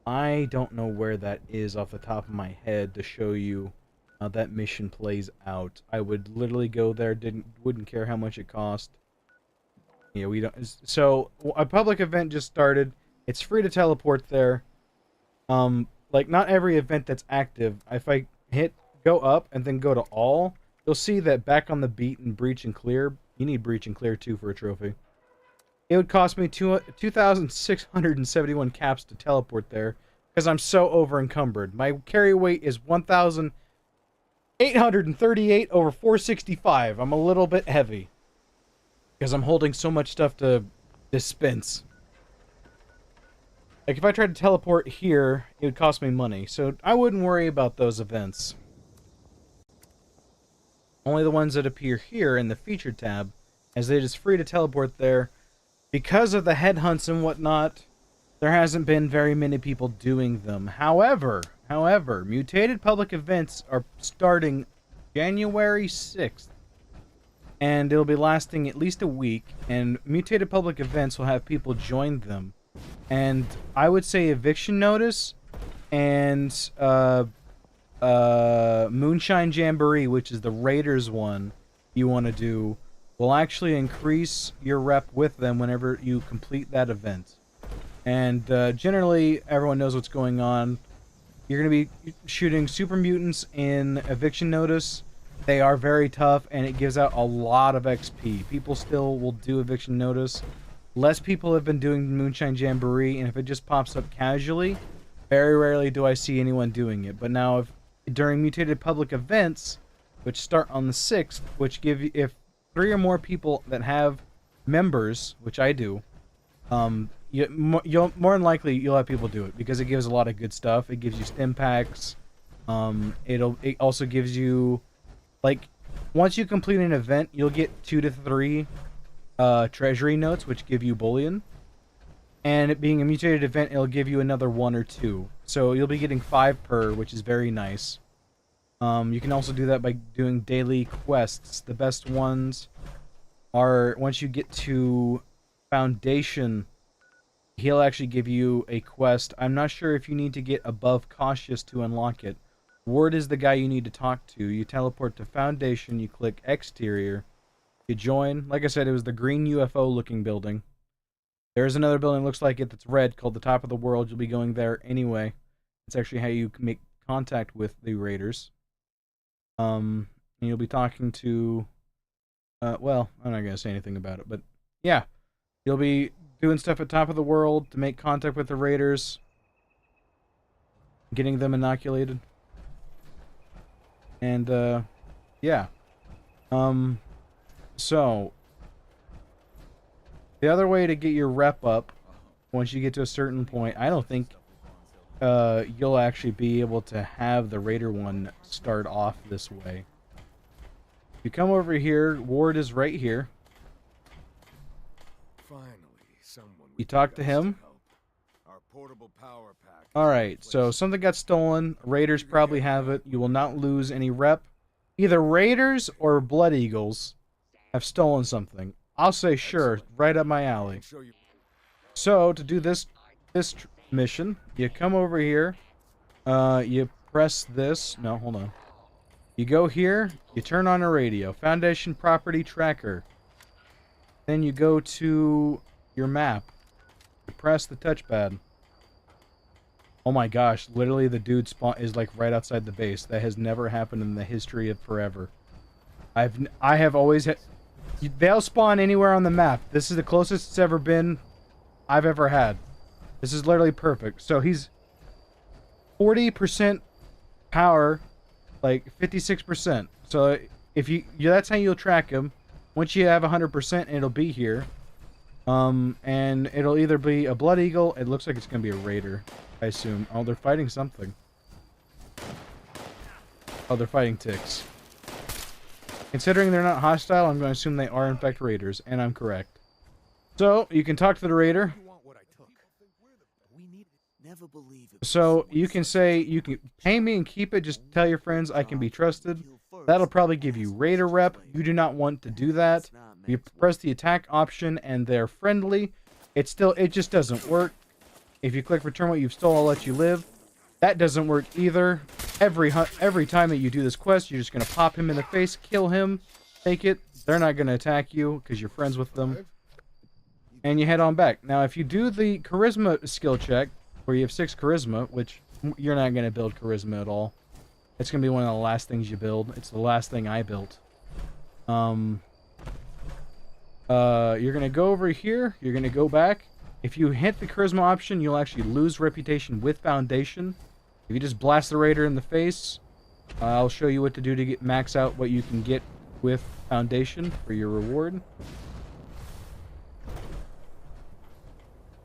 I don't know where that is off the top of my head to show you how that mission plays out. I would literally go there, wouldn't care how much it cost. Yeah, we don't. So a public event just started. It's free to teleport there. Like not every event that's active. If I hit go up and then go to all, you'll see that back on the beat and breach and clear. You need breach and clear too for a trophy. It would cost me 2,671 caps to teleport there because I'm so over encumbered. My carry weight is 1,838 over 465. I'm a little bit heavy because I'm holding so much stuff to dispense. Like if I tried to teleport here, it would cost me money. So I wouldn't worry about those events. Only the ones that appear here in the featured tab, as it is free to teleport there. Because of the headhunts and whatnot, there hasn't been very many people doing them. However, mutated public events are starting January 6th. And it'll be lasting at least a week. And mutated public events will have people join them. And I would say eviction notice and Moonshine Jamboree, which is the Raiders one you want to do, will actually increase your rep with them whenever you complete that event. And generally, everyone knows what's going on. You're going to be shooting super mutants in eviction notice. They are very tough, and it gives out a lot of XP. People still will do eviction notice. Less people have been doing Moonshine Jamboree, and if it just pops up casually, very rarely do I see anyone doing it. But now, during mutated public events, which start on the 6th, which give you, if 3 or more people that have members, which I do, you'll more than likely you'll have people do it because it gives a lot of good stuff. It gives you stim packs. It also gives you, like, once you complete an event, you'll get 2 to 3 treasury notes, which give you bullion. And it being a mutated event, it'll give you another 1 or 2. So you'll be getting 5 per, which is very nice. You can also do that by doing daily quests. The best ones are once you get to Foundation, he'll actually give you a quest. I'm not sure if you need to get above Cautious to unlock it. Ward is the guy you need to talk to. You teleport to Foundation, you click Exterior, you join. Like I said, it was the green UFO looking building. There's another building that looks like it that's red called the Top of the World. You'll be going there anyway. It's actually how you make contact with the Raiders. And you'll be talking to, well, I'm not going to say anything about it, but yeah. You'll be doing stuff at Top of the World to make contact with the Raiders. Getting them inoculated. And, yeah. So, the other way to get your rep up, once you get to a certain point, I don't think you'll actually be able to have the Raider one start off this way. You come over here, Ward is right here. Finally, someone You talk to him. Our portable power pack. Alright, so something got stolen. Raiders probably have it. You will not lose any rep. Either Raiders or Blood Eagles have stolen something. I'll say sure, right up my alley. So, to do this mission, you come over here, you press this. No, hold on. You go here, you turn on a radio. Foundation Property Tracker. Then you go to your map. You press the touchpad. Oh my gosh, literally the dude spawn is like right outside the base. That has never happened in the history of forever. I have always had... They'll spawn anywhere on the map. This is the closest it's ever been I've ever had. This is literally perfect. So he's 40% power, like 56%. So if that's how you'll track him. Once you have 100%, it'll be here. And it'll either be a Blood Eagle. It looks like it's gonna be a Raider, I assume. Oh, they're fighting something. Oh, they're fighting ticks. Considering they're not hostile, I'm going to assume they are in fact Raiders, and I'm correct. So, you can talk to the Raider. never believe it. So you can say, you can pay me and keep it. Just tell your friends I can be trusted. That'll probably give you raider rep. You do not want to do that. You press the attack option and they're friendly. It just doesn't work. If you click return what you've stole, I'll let you live. That doesn't work either. Every time that you do this quest, you're just going to pop him in the face, kill him, take it. They're not going to attack you because you're friends with them. And you head on back. Now, if you do the charisma skill check, where you have 6 charisma, which you're not going to build charisma at all. It's going to be one of the last things you build. It's the last thing I built. You're going to go over here. You're going to go back. If you hit the charisma option, you'll actually lose reputation with foundation. If you just blast the raider in the face, I'll show you what to do to get max out what you can get with foundation for your reward.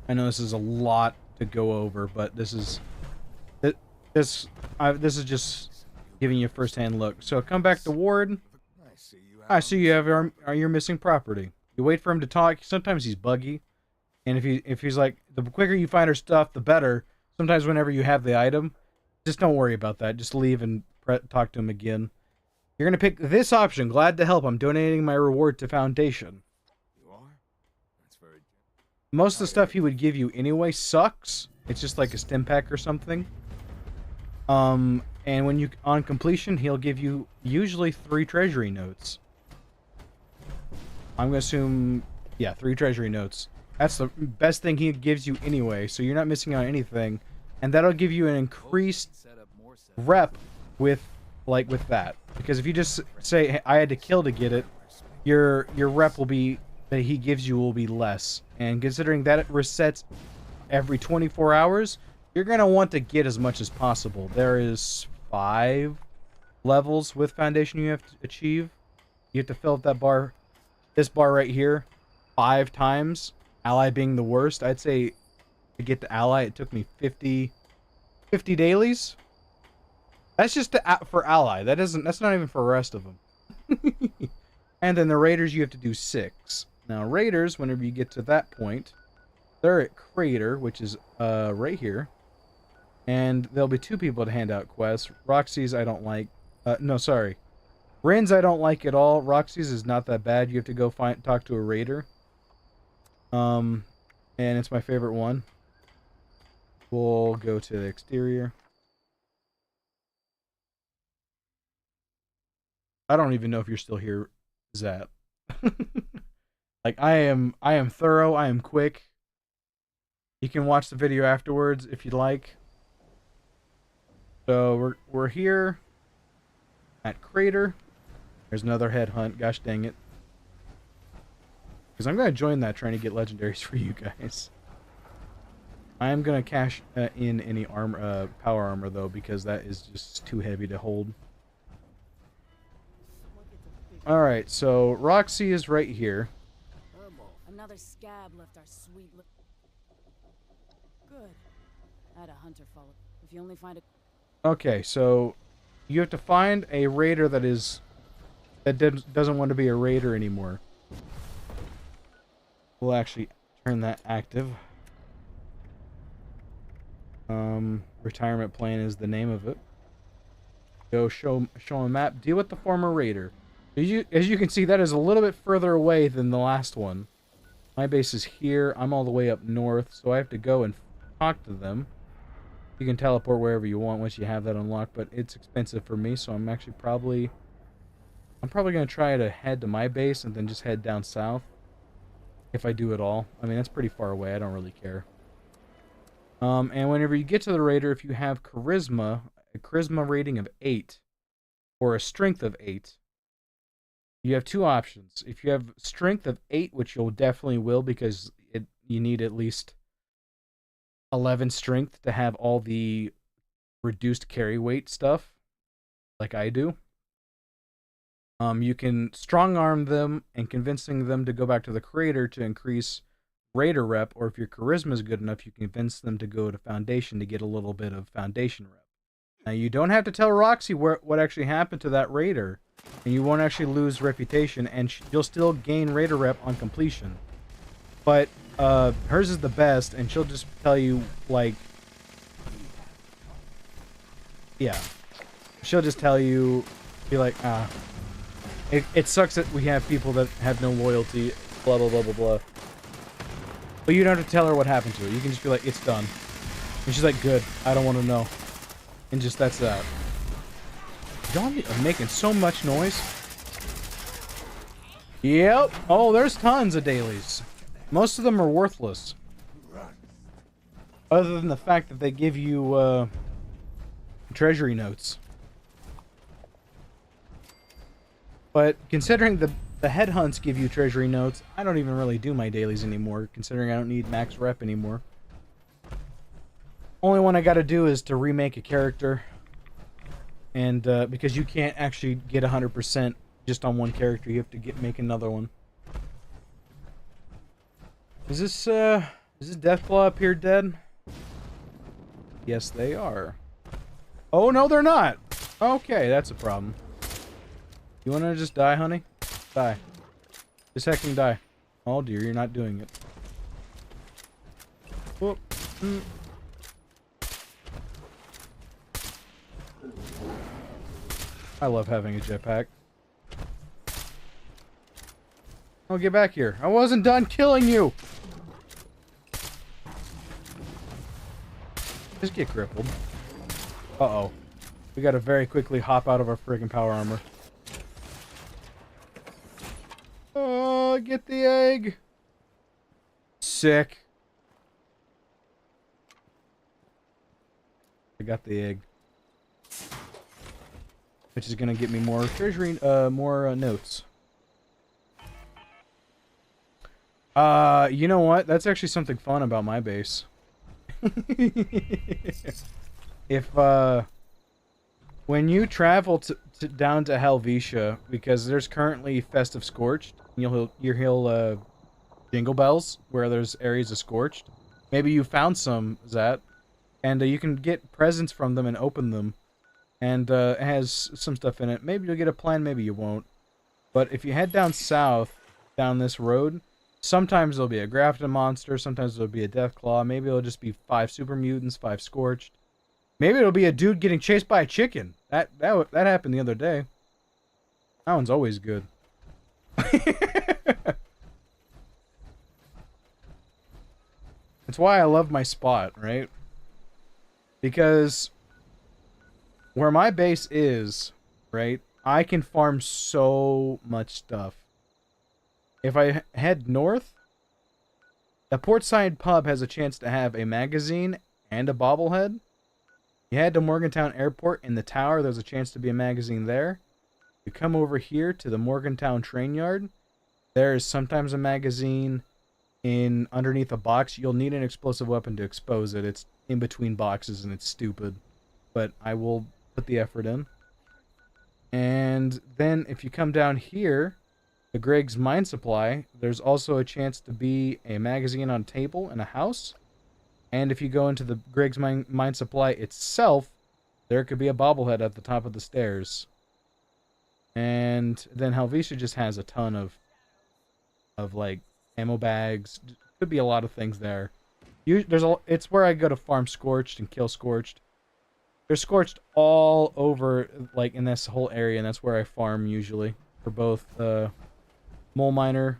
I know this is a lot to go over, but this is just giving you a first-hand look. So come back to Ward. I see you have your missing property. You wait for him to talk. Sometimes he's buggy, and if he's like, the quicker you find her stuff, the better. Sometimes whenever you have the item, just don't worry about that. Just leave and talk to him again. You're gonna pick this option. Glad to help. I'm donating my reward to Foundation. You are? That's very. Most of the stuff he would give you anyway sucks. It's just like a stim pack or something. And when you on completion, he'll give you usually 3 treasury notes. I'm gonna assume, yeah, 3 treasury notes. That's the best thing he gives you anyway, so you're not missing out on anything, and that'll give you an increased rep with that. Because if you just say, hey, I had to kill to get it, your rep will be that he gives you will be less. And considering that it resets every 24 hours, you're gonna want to get as much as possible. There is 5 levels with Foundation you have to achieve. You have to fill up that bar, this bar right here, 5 times. Ally being the worst. I'd say to get the ally, it took me 50 dailies. That's just for ally. That's not even for the rest of them. And then the raiders, you have to do 6. Now raiders, whenever you get to that point, they're at Crater, which is right here. And there'll be 2 people to hand out quests. Roxy's I don't like. No, sorry. Rin's I don't like at all. Roxy's is not that bad. You have to go talk to a raider. And it's my favorite one. We'll go to the exterior. I don't even know if you're still here, Zat. Like I am thorough, I am quick. You can watch the video afterwards if you'd like. So we're here at Crater. There's another headhunt, gosh dang it. Because I'm going to join that trying to get legendaries for you guys. I am going to cash in any armor, power armor though, because that is just too heavy to hold. Alright, so Roxy is right here. Another scab left our sweet Good. I had a hunter follow. If you only find a... Okay, so you have to find a raider that doesn't want to be a raider anymore. We'll actually turn that active. Retirement plan is the name of it. Go show a map. Deal with the former raider. As you can see, that is a little bit further away than the last one. My base is here. I'm all the way up north, so I have to go and talk to them. You can teleport wherever you want once you have that unlocked, but it's expensive for me, so I'm probably going to try to head to my base and then just head down south. If I do it all. I mean, that's pretty far away. I don't really care. And whenever you get to the raider, if you have charisma, a charisma rating of 8, or a strength of 8, you have 2 options. If you have strength of 8, which you'll definitely will because you need at least 11 strength to have all the reduced carry weight stuff, like I do. You can strong arm them and convincing them to go back to the Crater to increase raider rep, or if your charisma is good enough, you can convince them to go to Foundation to get a little bit of Foundation rep. Now you don't have to tell Roxy what actually happened to that raider, and you won't actually lose reputation, and you'll still gain raider rep on completion. But hers is the best, and she'll just tell you like Yeah. She'll just tell you, be like, ah. It sucks that we have people that have no loyalty, blah, blah, blah, blah, blah. But you don't have to tell her what happened to her. You can just be like, it's done. And she's like, good. I don't want to know. And just, that's that. Y'all are making so much noise. Yep. Oh, there's tons of dailies. Most of them are worthless. Other than the fact that they give you, treasury notes. But considering the headhunts give you treasury notes, I don't even really do my dailies anymore, considering I don't need max rep anymore. Only one I gotta do is to remake a character. And, because you can't actually get 100% just on one character, you have to make another one. Is this Deathclaw up here dead? Yes, they are. Oh, no, they're not! Okay, that's a problem. You wanna just die, honey? Die. Just hecking die. Oh dear, you're not doing it. Whoop. I love having a jetpack. Oh, get back here. I wasn't done killing you! Just get crippled. Uh-oh. We gotta very quickly hop out of our friggin' power armor. Oh, get the egg! Sick. I got the egg. Which is gonna get me more treasury, more notes. You know what? That's actually something fun about my base. If, when you travel down to Helvetia, because there's currently Festive Scorched, you'll hear jingle bells where there's areas of Scorched. Maybe you found some, Zat, and you can get presents from them and open them. And it has some stuff in it. Maybe you'll get a plan, maybe you won't. But if you head down south, down this road, sometimes there'll be a Grafton monster, sometimes there'll be a Deathclaw, maybe it'll just be 5 super mutants, 5 Scorched. Maybe it'll be a dude getting chased by a chicken. That happened the other day. That one's always good. That's why I love my spot, right? Because where my base is, right, I can farm so much stuff. If I head north, the Portside Pub has a chance to have a magazine and a bobblehead. You head to Morgantown Airport, in the tower, there's a chance to be a magazine there. You come over here to the Morgantown Train Yard. There is sometimes a magazine underneath a box. You'll need an explosive weapon to expose it. It's in between boxes and it's stupid. But I will put the effort in. And then if you come down here, the Greg's Mine Supply, there's also a chance to be a magazine on a table in a house. And if you go into the Greg's Mine Supply itself, there could be a bobblehead at the top of the stairs. And then Helvetia just has a ton of like ammo bags. Could be a lot of things there. It's where I go to farm Scorched and kill Scorched. They're Scorched all over, like in this whole area, and that's where I farm usually for both mole miner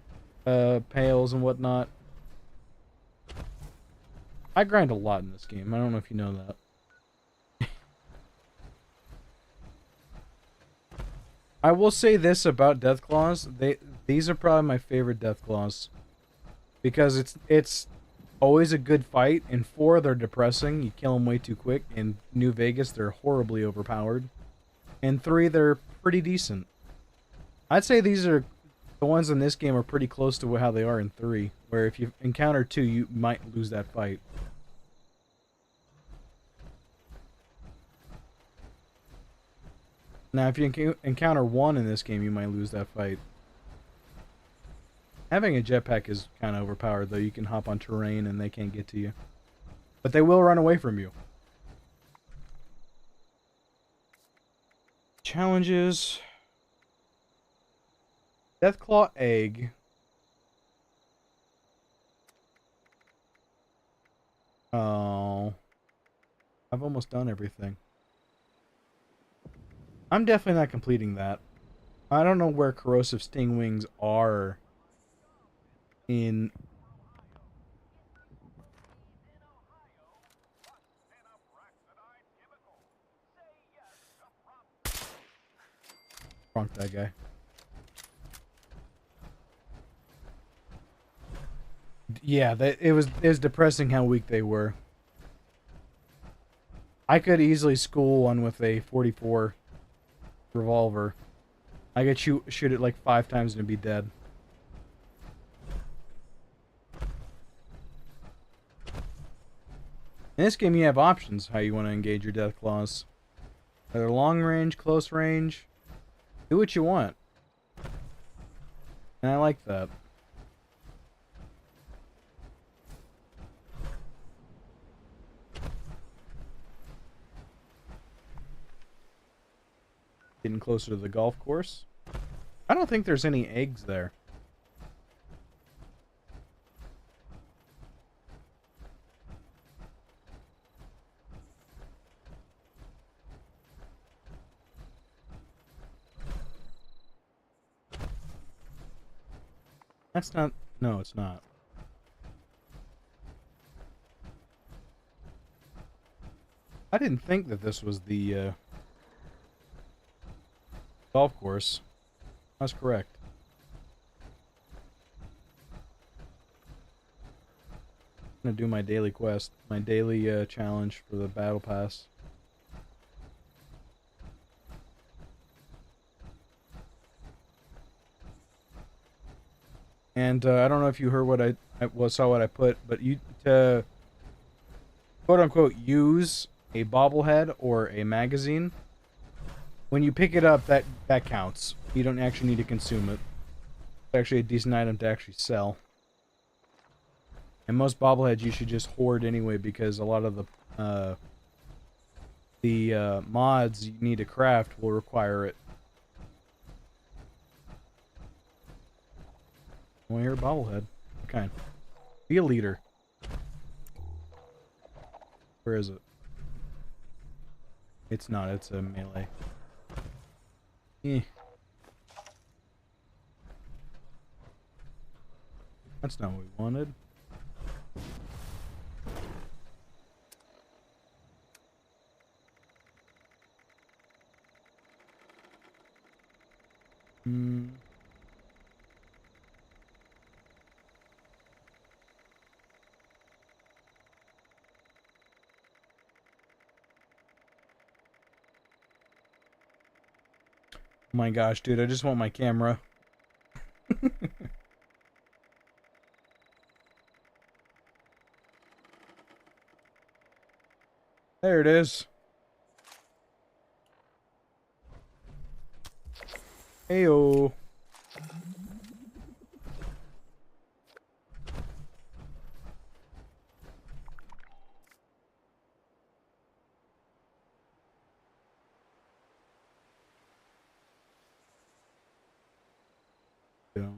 pails and whatnot. I grind a lot in this game. I don't know if you know that. I will say this about Deathclaws. These are probably my favorite Deathclaws. Because it's always a good fight. In 4, they're depressing. You kill them way too quick. In New Vegas, they're horribly overpowered. In 3, they're pretty decent. I'd say these are... The ones in this game are pretty close to how they are in 3. Where if you encounter 2, you might lose that fight. Now, if you encounter 1 in this game, you might lose that fight. Having a jetpack is kind of overpowered, though. You can hop on terrain and they can't get to you. But they will run away from you. Challenges. Deathclaw egg. Oh. I've almost done everything. I'm definitely not completing that. I don't know where corrosive sting wings are in... Wrong that guy. Yeah, it was depressing how weak they were. I could easily school one with a 44 revolver. I could shoot it like 5 times and it'd be dead. In this game, you have options how you want to engage your death claws. Either long range, close range. Do what you want. And I like that. Getting closer to the golf course. I don't think there's any eggs there. That's not... No, it's not. I didn't think that this was the golf course. That's correct. I'm gonna do my daily quest, my daily challenge for the battle pass. And I don't know if you heard what saw what I put, but you to quote unquote use a bobblehead or a magazine, when you pick it up, that counts. You don't actually need to consume it. It's actually a decent item to actually sell. And most bobbleheads you should just hoard anyway, because a lot of the mods you need to craft will require it. I want to hear a bobblehead. Okay. Be a leader. Where is it? It's not. It's a melee. Eh. That's not what we wanted. Hmm. Oh my gosh, dude, I just want my camera. There it is. Heyo.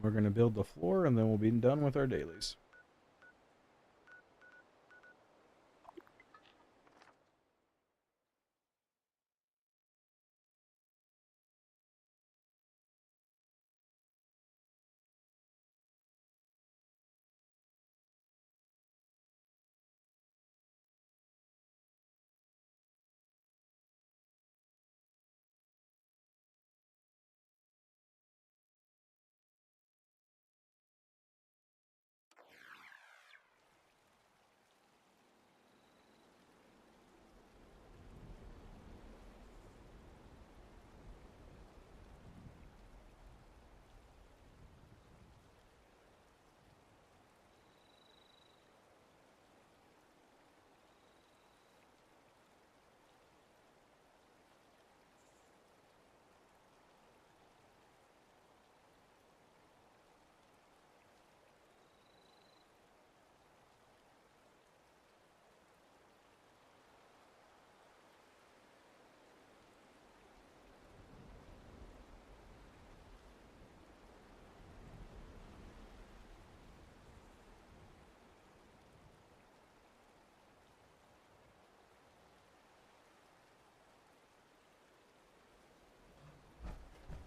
We're gonna build the floor and then we'll be done with our dailies.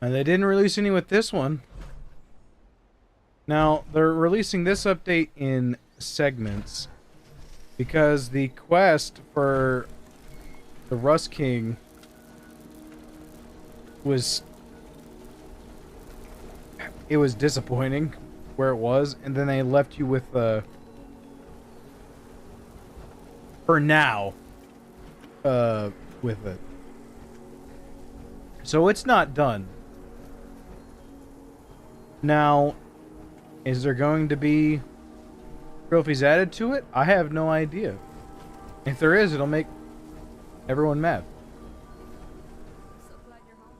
And they didn't release any with this one. Now, they're releasing this update in segments because the quest for the Rust King was disappointing where it was, and then they left you with for now with it. So it's not done. Now, is there going to be trophies added to it? I have no idea. If there is, it'll make everyone mad. So glad you're home.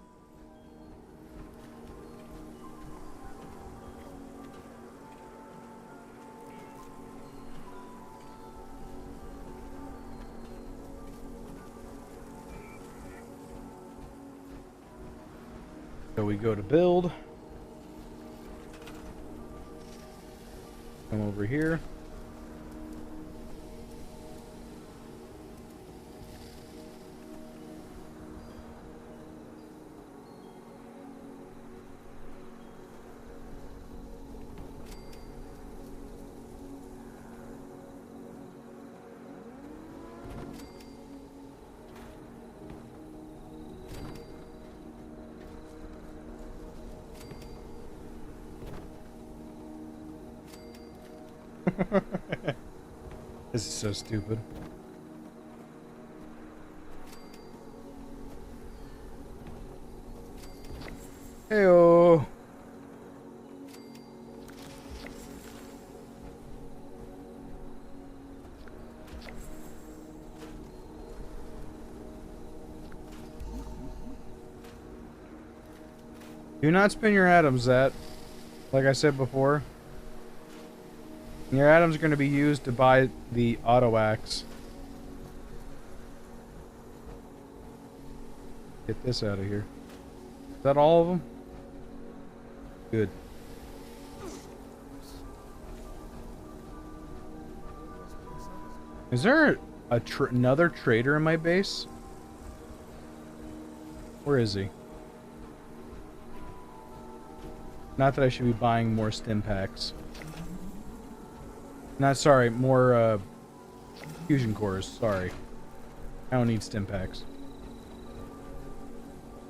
So we go to build. Come over here. This is so stupid. Heyo. Do not spin your atoms, that. Like I said before. Your atoms are going to be used to buy the auto axe. Get this out of here. Is that all of them? Good. Is there another trader in my base? Where is he? Not that I should be buying more stim packs. Not sorry, more fusion cores. Sorry, I don't need stim packs.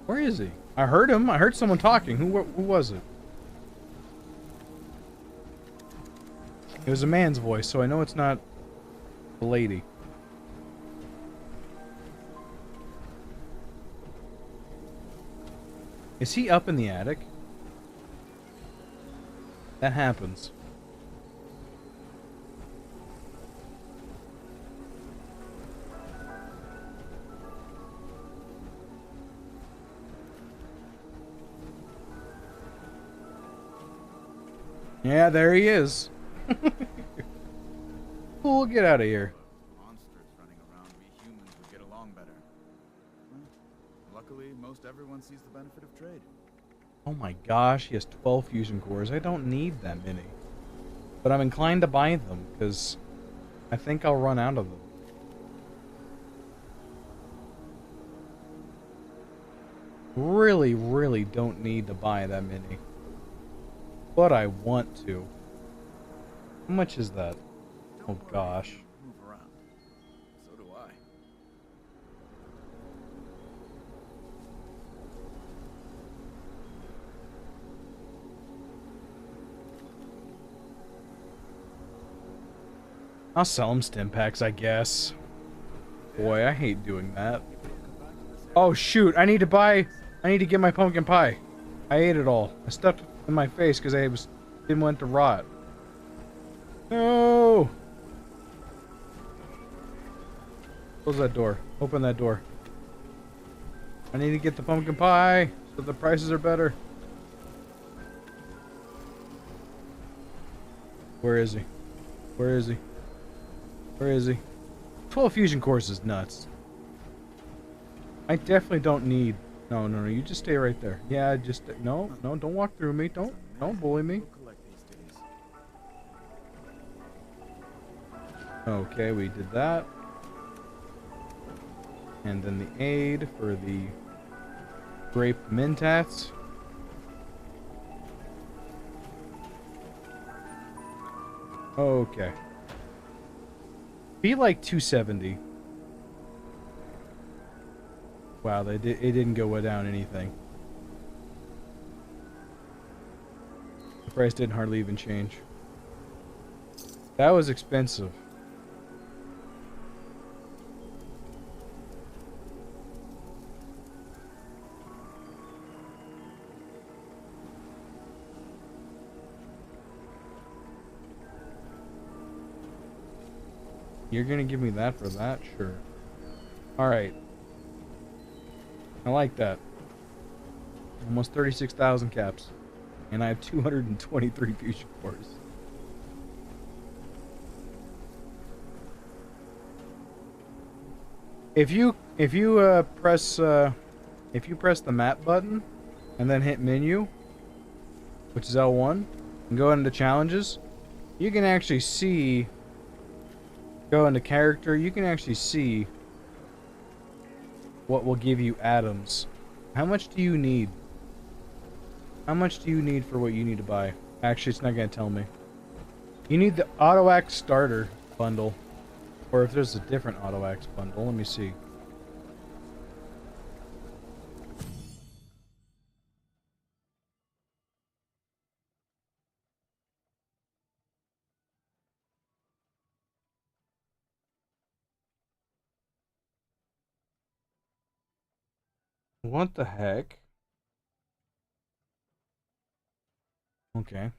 Where is he? I heard him. I heard someone talking. Who was it? It was a man's voice, so I know it's not a lady. Is he up in the attic? That happens. Yeah, there he is. Cool, get out of here. Monsters running around, we humans would get along better. Well, luckily, most everyone sees the benefit of trade. Oh my gosh, he has 12 fusion cores. I don't need that many. But I'm inclined to buy them, because I think I'll run out of them. Really, really don't need to buy that many. But I want to. How much is that? Oh gosh. Move around. So do I. I'll sell him stim packs, I guess. Boy, I hate doing that. Oh shoot, I need to get my pumpkin pie. I ate it all. I stuffed it in my face because didn't want to rot. No! Close that door. Open that door. I need to get the pumpkin pie so the prices are better. Where is he? Where is he? Where is he? 12 fusion cores is nuts. I definitely don't need... No, you just stay right there. Yeah, just... No, don't walk through me. Don't bully me. Okay, we did that. And then the aid for the grape mentats. Okay. Be like 270. Wow, it didn't go down anything. The price didn't hardly even change. That was expensive. You're gonna give me that for that? Sure. Alright. I like that. Almost 36,000 caps. And I have 223 fusion cores. If you press the map button and then hit menu, which is L1, and go into challenges, you can actually see, go into character, you can actually see what will give you atoms. How much do you need? How much do you need for what you need to buy? Actually, it's not going to tell me. You need the Auto Axe starter bundle. Or if there's a different Auto Axe bundle, let me see. What the heck? Okay.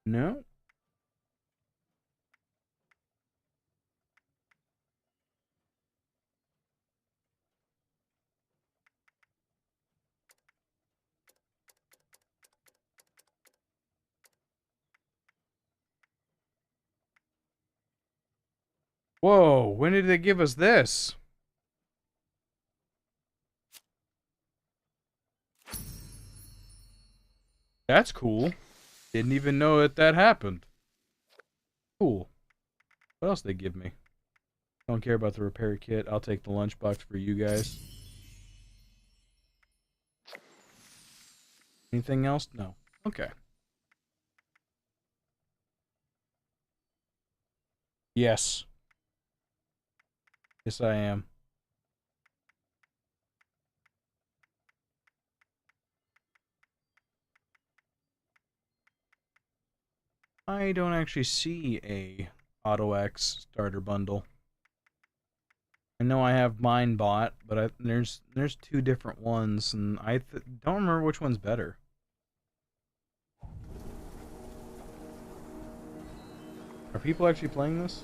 No. Whoa, when did they give us this? That's cool. Didn't even know that happened. Cool. What else did they give me? Don't care about the repair kit. I'll take the lunchbox for you guys. Anything else? No. Okay. Yes. Yes, I am. I don't actually see a Auto X starter bundle. I know I have mine bought, but there's two different ones, and I don't remember which one's better. Are people actually playing this?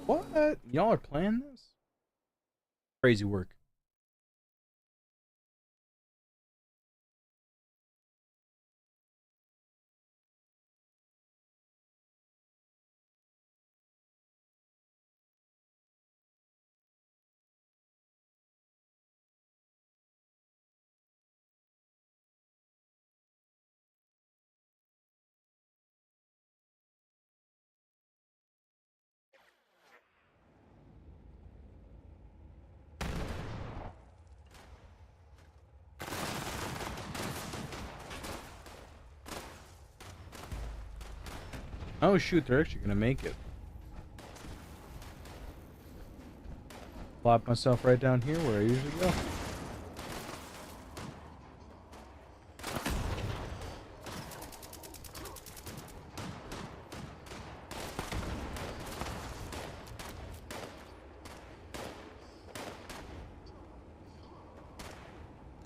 What? Y'all are playing this? Crazy work. Oh shoot, they're actually gonna make it. Plop myself right down here where I usually go.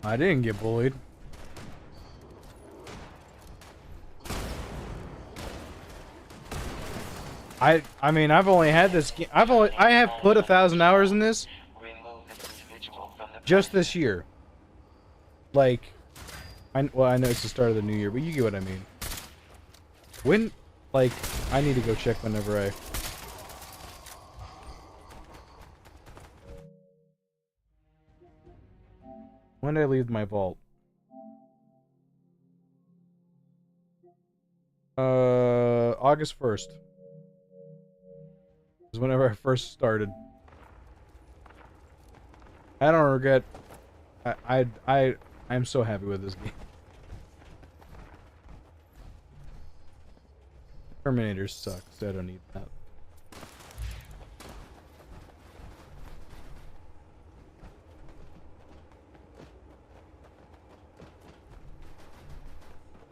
I didn't get bullied. I mean, I've only had this game. I have put 1,000 hours in this just this year. Like, well, I know it's the start of the new year, but you get what I mean. When, like, I need to go check whenever I. When did I leave my vault? August 1st is whenever I first started. I don't regret. I'm so happy with this game. Terminators suck, so I don't need that.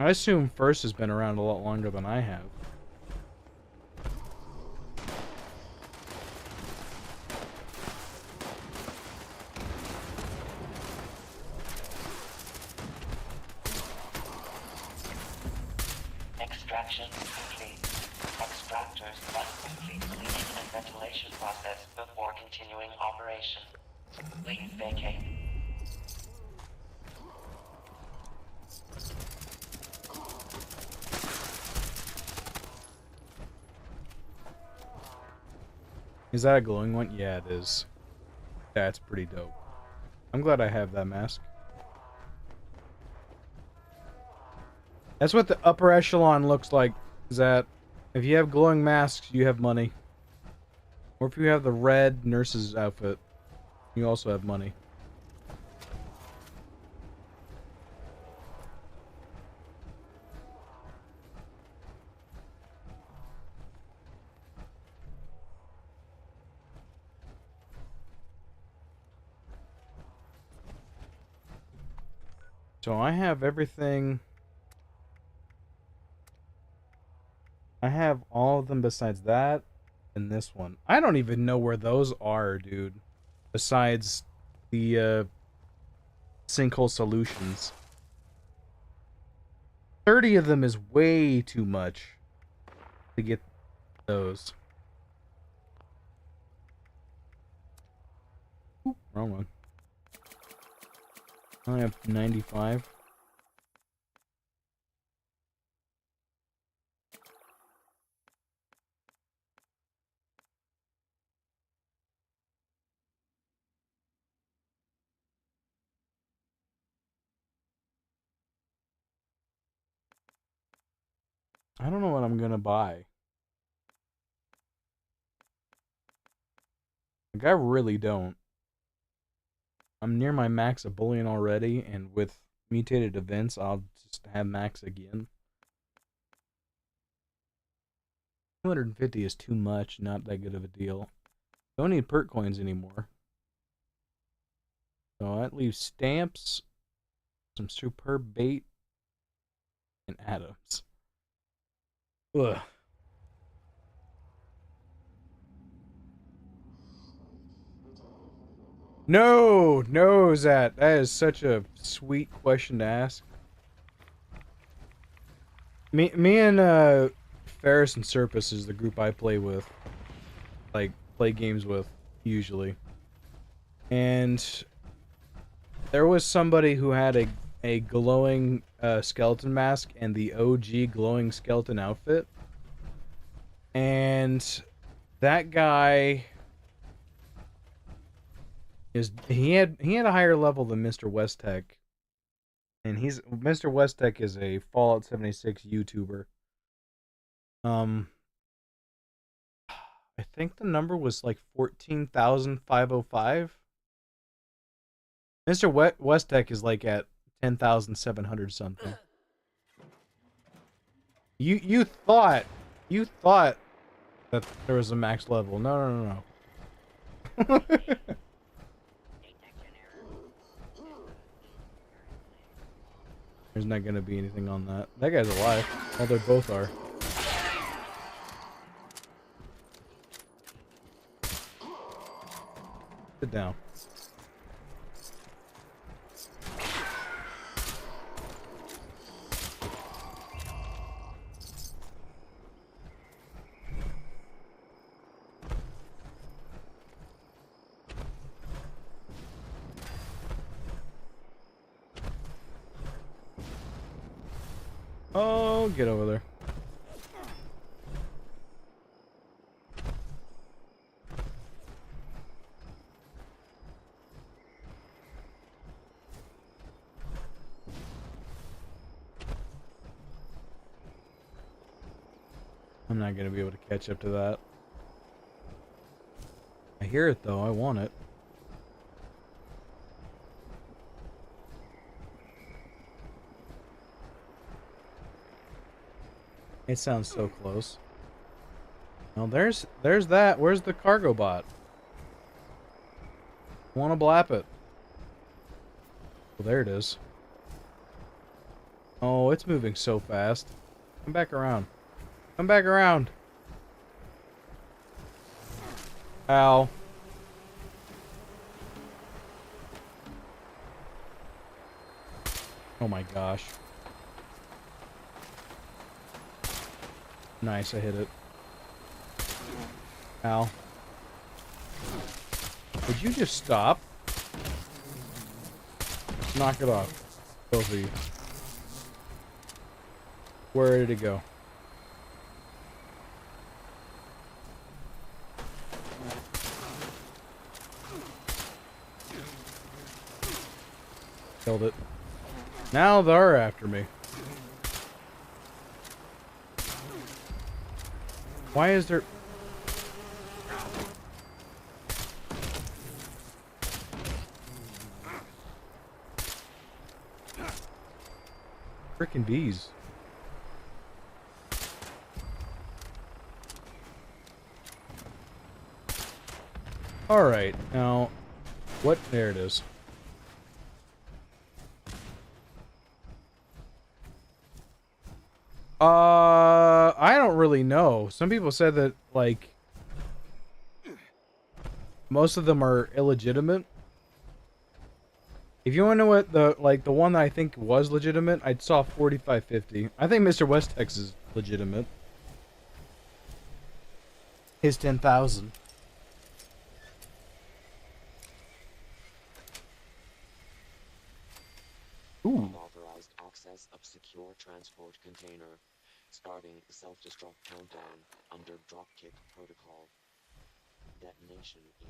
I assume First has been around a lot longer than I have. Extraction complete. Extractors must complete cleaning and ventilation process before continuing operation. Please vacate. Is that a glowing one? Yeah, it is. That's pretty dope. I'm glad I have that mask. That's what the upper echelon looks like. Is that if you have glowing masks, you have money. Or if you have the red nurse's outfit, you also have money. So I have everything. I have all of them besides that and this one. I don't even know where those are, dude. Besides the sinkhole solutions. 30 of them is way too much to get those. Oop, wrong one. I only have 95. I don't know what I'm gonna buy. Like, I really don't. I'm near my max of bullion already, and with mutated events, I'll just have max again. 250 is too much, not that good of a deal. Don't need perk coins anymore. So that leaves stamps, some superb bait, and atoms. Ugh. No, Zat. That is such a sweet question to ask. Me and Ferris and Surface is the group I play with. Like, play games with, usually. And there was somebody who had a glowing skeleton mask and the OG glowing skeleton outfit. And that guy he had a higher level than Mr. Westtech. And Mr. Westtech is a Fallout 76 YouTuber. I think the number was like 14,505. Mr. Westtech is like at 10,700 something. You thought that there was a max level. No. There's not gonna be anything on that. That guy's alive. Well, they both are. Sit down. Oh, get over there. I'm not gonna be able to catch up to that. I hear it though, I want it. It sounds so close. Well, there's that. Where's the cargo bot? Wanna blap it. Well, there it is. Oh, it's moving so fast. Come back around. Come back around. Ow. Oh my gosh. Nice, I hit it. Ow. Would you just stop? Knock it off. Both of you. Where did it go? Killed it. Now they're after me. Why is there... Frickin' bees. Alright, now... What? There it is. I don't really know. Some people said that, like... most of them are illegitimate. If you want to know what the one that I think was legitimate, I saw 4550. I think Mr. Westex is legitimate. His 10,000. Ooh. Unauthorized access of secure transport container. Starting self-destruct countdown under dropkick protocol. Detonation in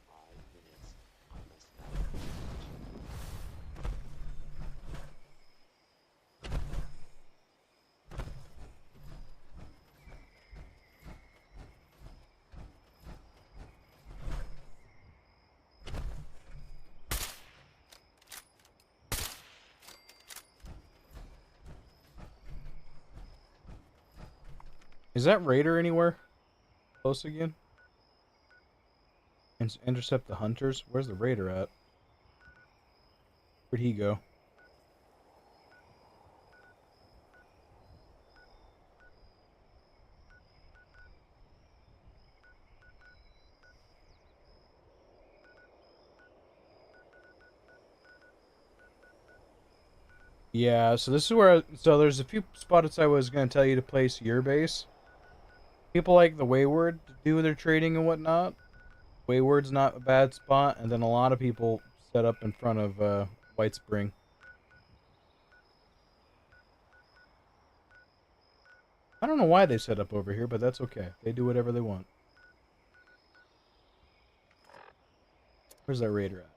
5 minutes. Unless that. Is that Raider anywhere close again? Intercept the hunters? Where's the Raider at? Where'd he go? Yeah, so this is where... So there's a few spots I was going to tell you to place your base. People like the Wayward to do their trading and whatnot. Wayward's not a bad spot, and then a lot of people set up in front of White Spring. I don't know why they set up over here, but that's okay. They do whatever they want. Where's that Raider at?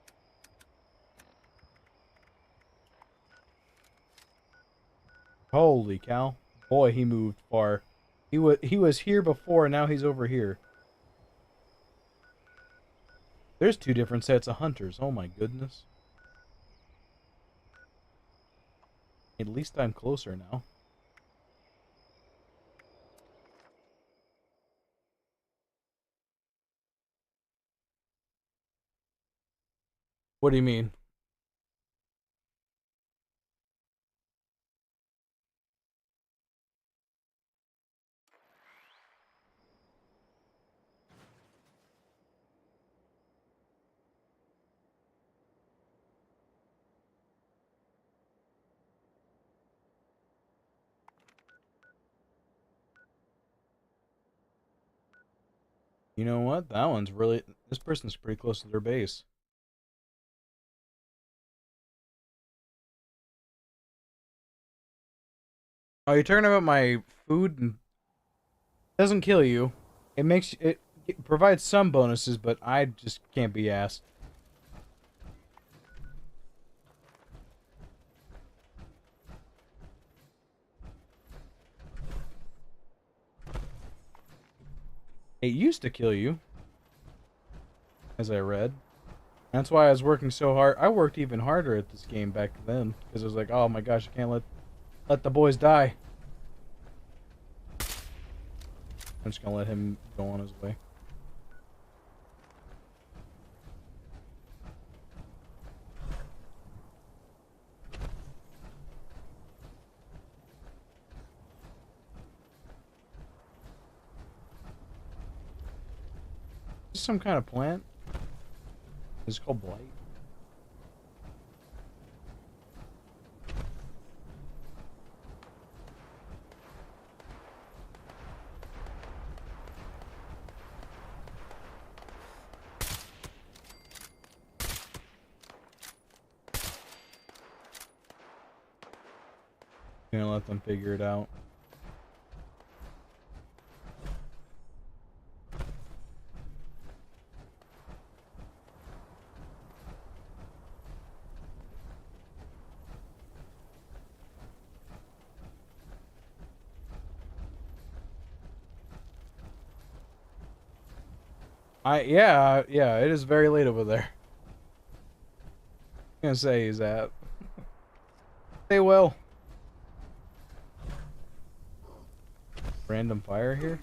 Holy cow. Boy, he moved far. He was here before, now he's over here. There's two different sets of hunters. Oh my goodness. At least I'm closer now. What do you mean? You know what? That one's really... This person's pretty close to their base. Oh, you're talking about my food? And it doesn't kill you. It makes... It provides some bonuses, but I just can't be asked. It used to kill you, as I read. That's why I was working so hard. I worked even harder at this game back then because I was like, oh my gosh, I can't let the boys die. I'm just gonna let him go on his way. Is this some kind of plant? It's called blight. Gonna let them figure it out. Yeah, it is very late over there. I'm gonna say is that. Stay well. Random fire here?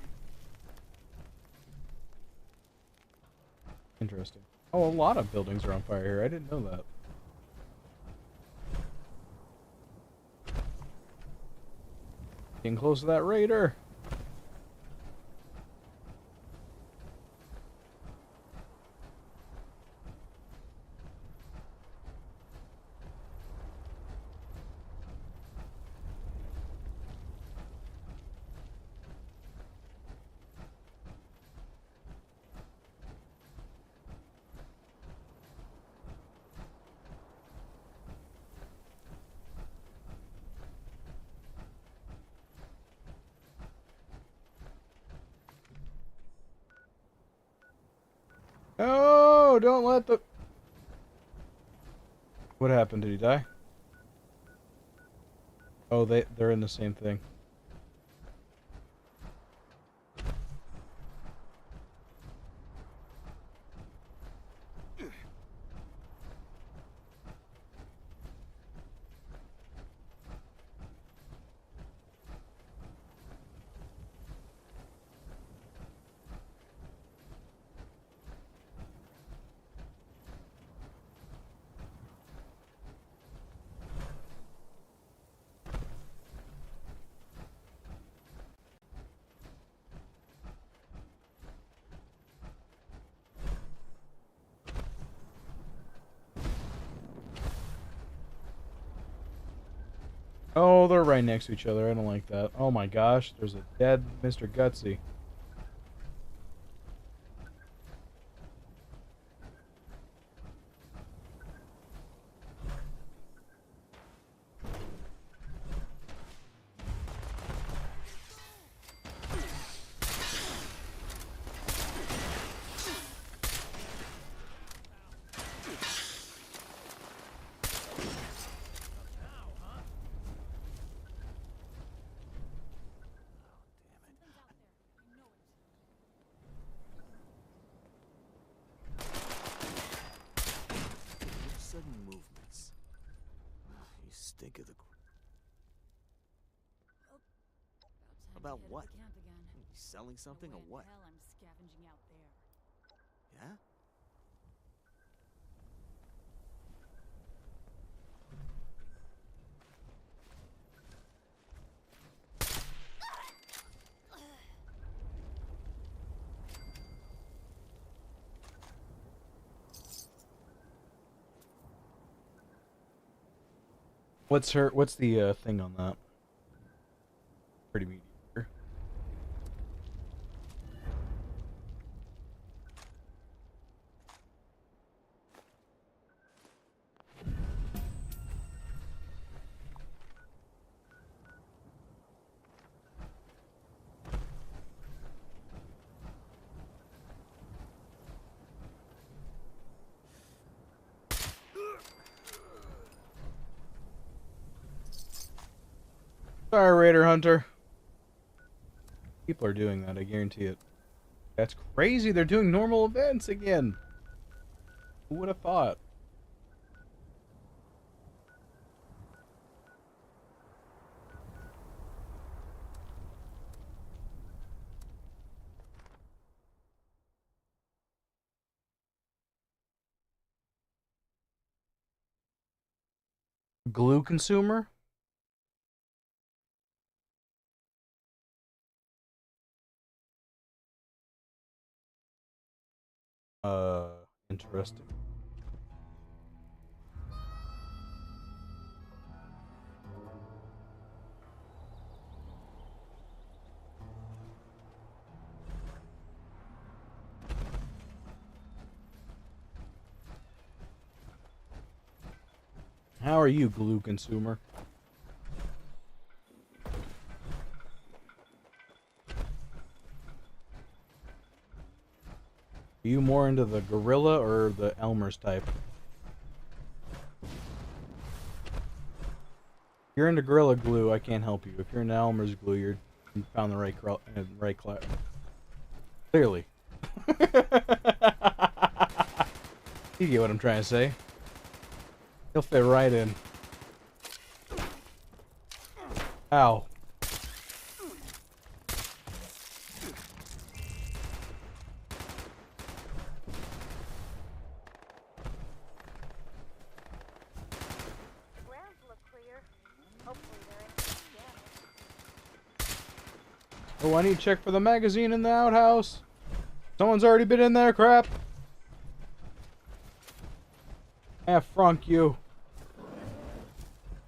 Interesting. Oh, a lot of buildings are on fire here. I didn't know that. Getting close to that raider. Oh, don't let the... What happened? Did he die? Oh, they're in the same thing. Oh, they're right next to each other. I don't like that. Oh my gosh, there's a dead Mr. Gutsy. Sudden movements. You stink of the... About what? You selling something or what? Hell, I'm scavenging out there. Yeah? What's the thing on that? Pretty mediocre. Sorry, Raider Hunter. People are doing that, I guarantee it. That's crazy. They're doing normal events again. Who would have thought? Glue consumer? Interesting. How are you, glue consumer? Are you more into the gorilla or the Elmer's type? If you're into gorilla glue, I can't help you. If you're into Elmer's glue, you found the right class. Clearly. You get what I'm trying to say. He'll fit right in. Ow. Oh, I need to check for the magazine in the outhouse. Someone's already been in there, crap. Ah, frunk you.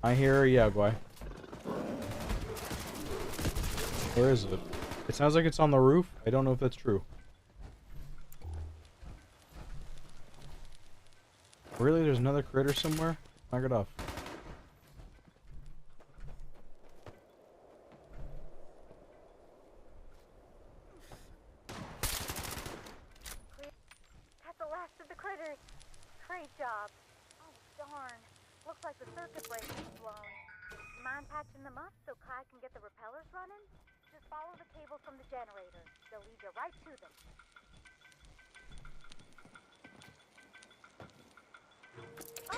I hear a Yaguai. Where is it? It sounds like it's on the roof. I don't know if that's true. Really? There's another critter somewhere? Knock it off. That's the last of the critters. Great job. Oh, darn. Looks like the circuit breaker is blown. Mind patching them up so Kai can get the repellers running? Just follow the cables from the generator. They'll lead you right to them.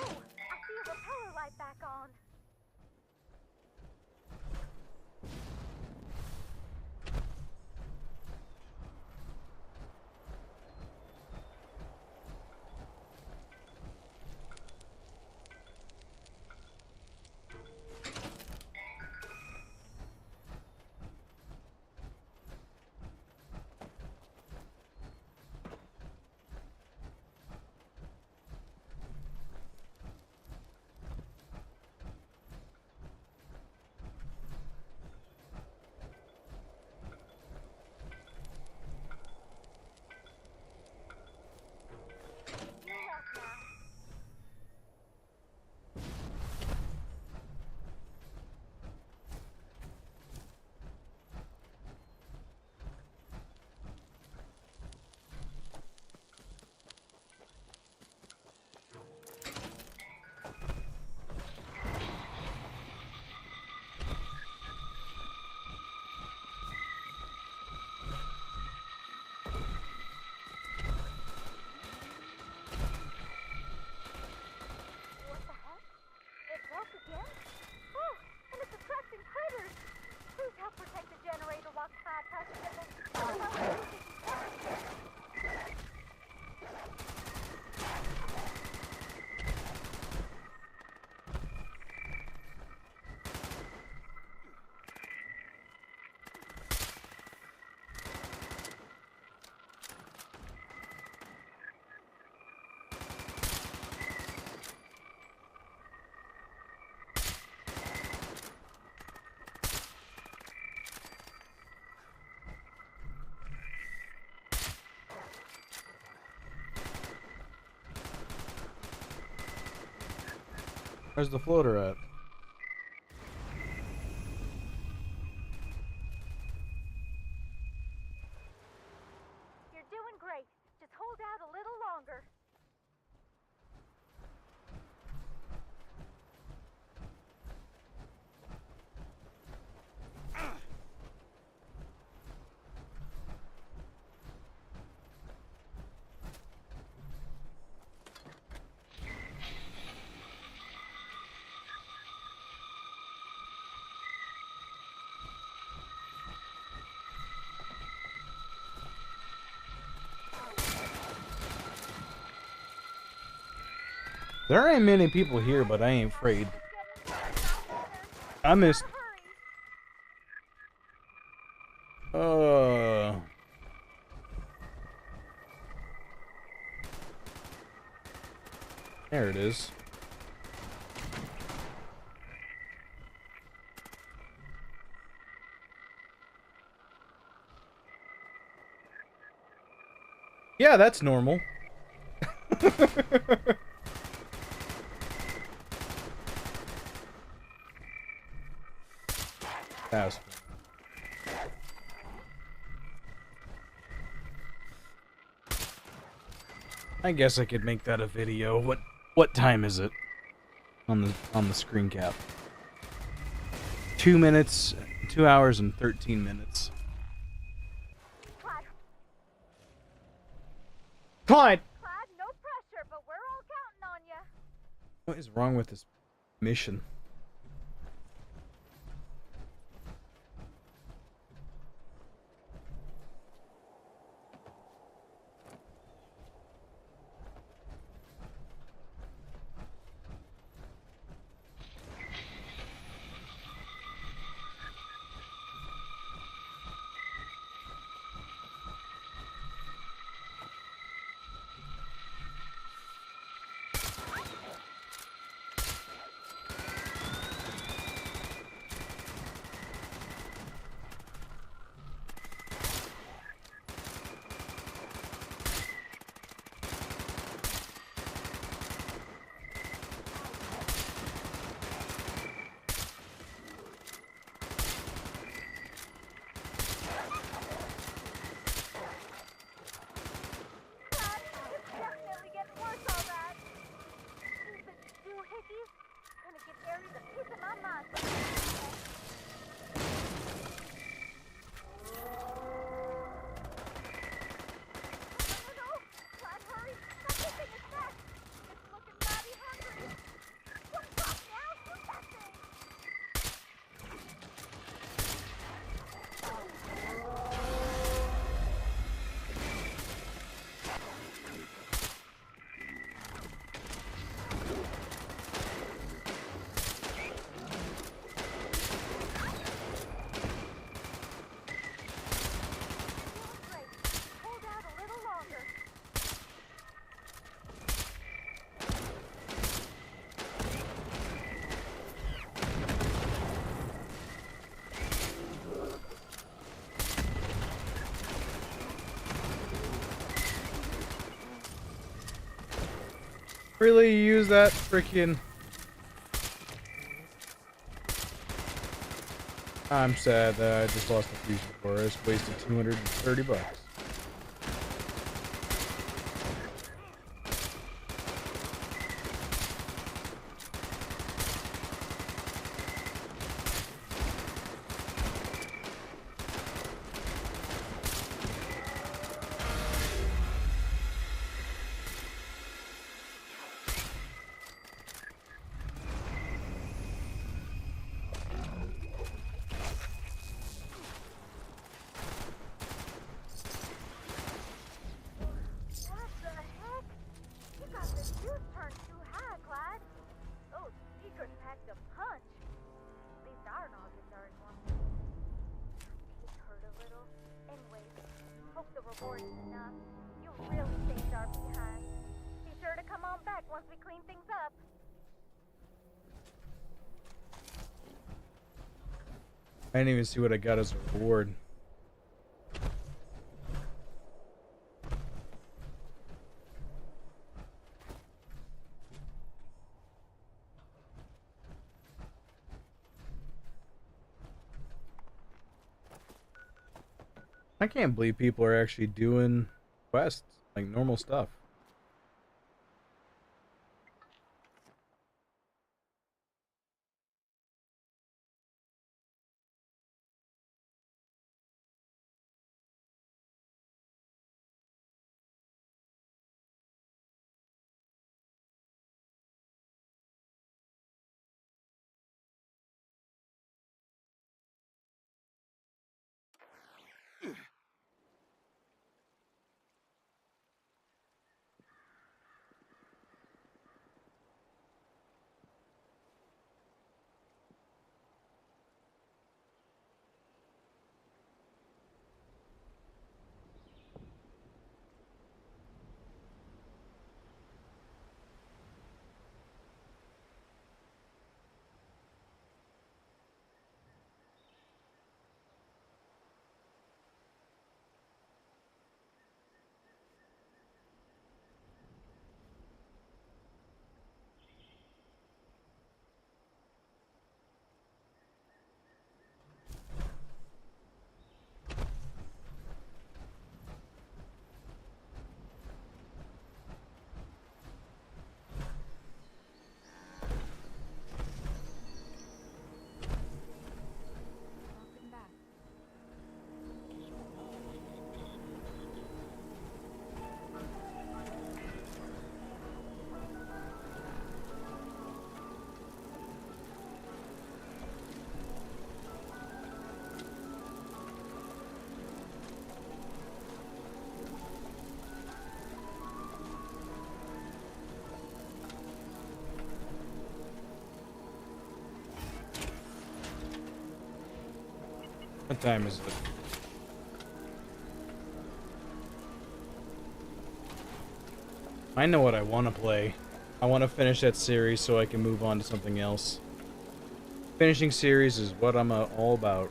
Oh, I see a repeller light back on. Where's the floater at? You're doing great. Just hold out a little longer. There ain't many people here, but I ain't afraid. I missed. There it is. Yeah, that's normal. That was fun. I guess I could make that a video. What time is it? On the screen cap. 2 minutes, 2 hours and 13 minutes. Clyde! Clyde, no pressure, but we're all counting on you. What is wrong with this mission? Really use that freaking... I'm sad that I just lost the fusion core. I just wasted $230. I didn't even see what I got as a reward. I can't believe people are actually doing quests, like normal stuff. What time is it? I know what I want to play. I want to finish that series so I can move on to something else. Finishing series is what I'm all about.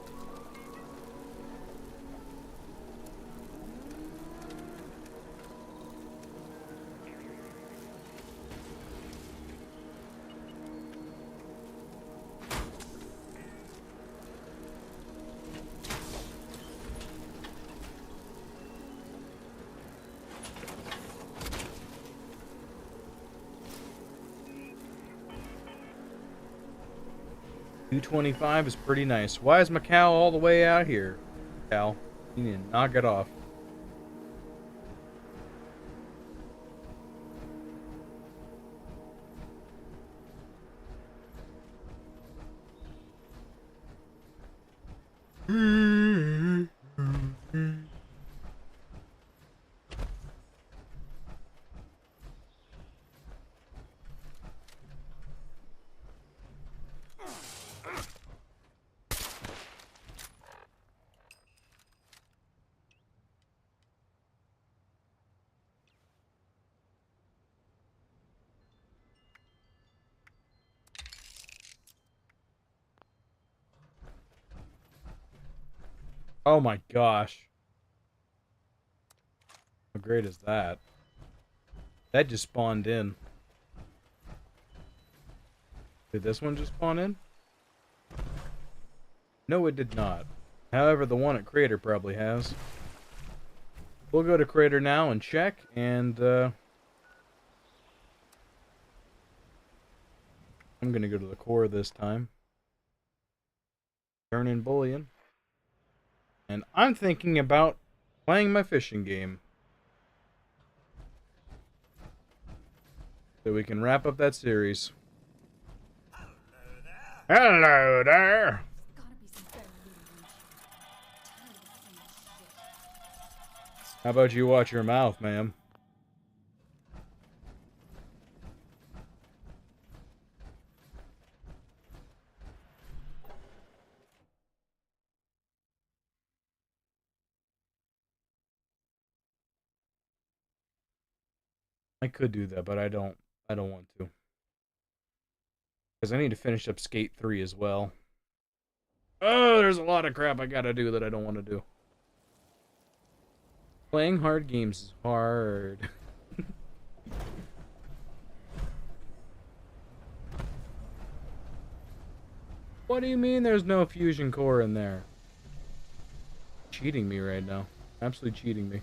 $225 is pretty nice. Why is Macau all the way out here? Cal, you need to knock it off. Oh my gosh. How great is that? That just spawned in. Did this one just spawn in? No, it did not. However, the one at Crater probably has. We'll go to Crater now and check, and I'm gonna go to the core this time. Turn in bullion. And I'm thinking about playing my fishing game. So we can wrap up that series. Hello there! How about you watch your mouth, ma'am? I could do that, but I don't want to. Because I need to finish up Skate 3 as well. Oh, there's a lot of crap I gotta do that I don't want to do. Playing hard games is hard. What do you mean there's no fusion core in there? Cheating me right now. Absolutely cheating me.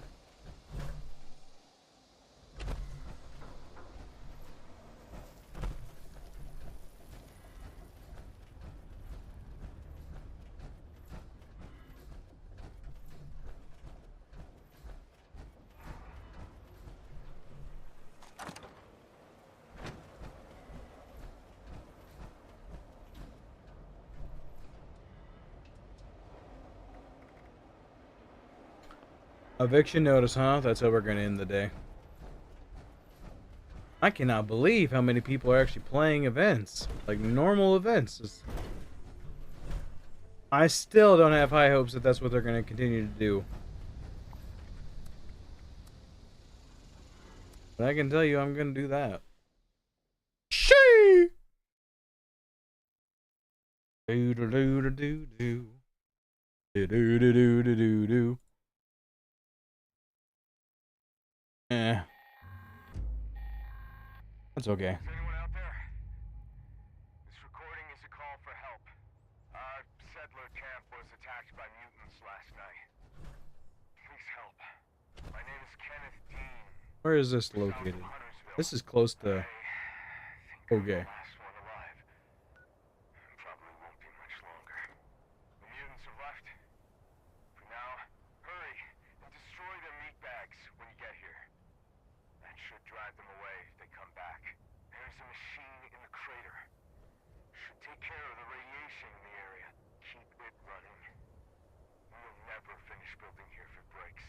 Eviction notice, huh? That's how we're gonna end the day. I cannot believe how many people are actually playing events. Like normal events. I still don't have high hopes that that's what they're gonna continue to do. But I can tell you I'm gonna do that. Shee! Do do do do do do. Do do do do do do do. That's okay. Is anyone out there? This recording is a call for help. Our settler camp was attacked by mutants last night. Please help. My name is Kenneth Dean. Where is this located? This is close to... Okay. Last one alive. Probably won't be much longer. The mutants have left. For now, hurry and destroy their meat bags when you get here. That should drive them away if they come back. There's a machine in the crater. Should take care of the radiation in the area. Keep it running. We'll never finish building here if it breaks.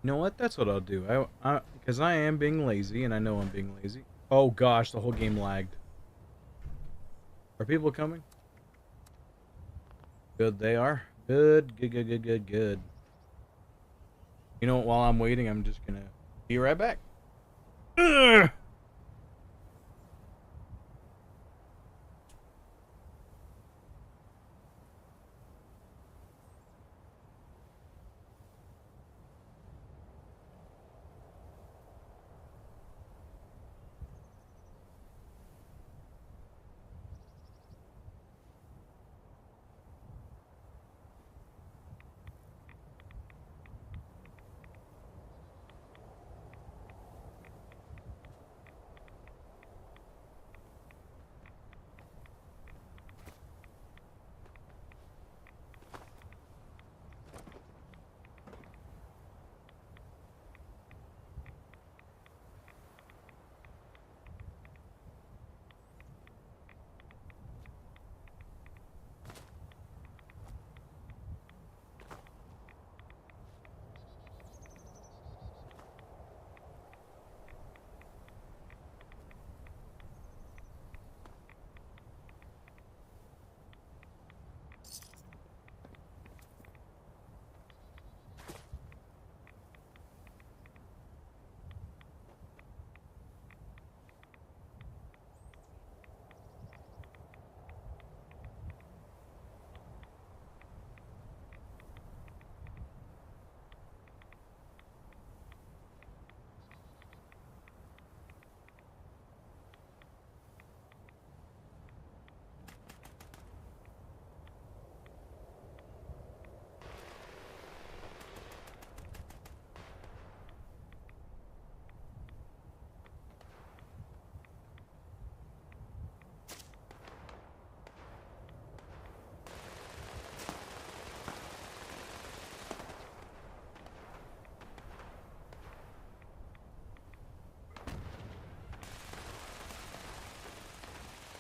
You know what? That's what I'll do. Because I am being lazy, and I know I'm being lazy. Oh gosh, the whole game lagged. Are people coming? Good, they are. Good, good, good, good, good, good. You know what? While I'm waiting, I'm just gonna be right back. Ugh!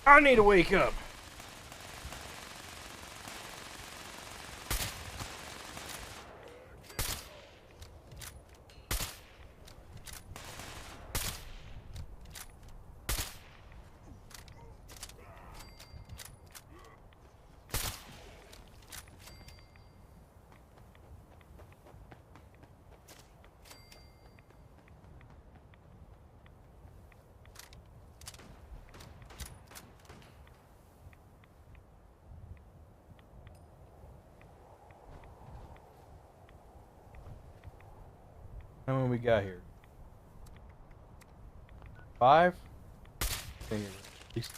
I need to wake up. How many we got here? 5? I think at least.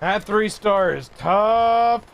That 3-star is tough.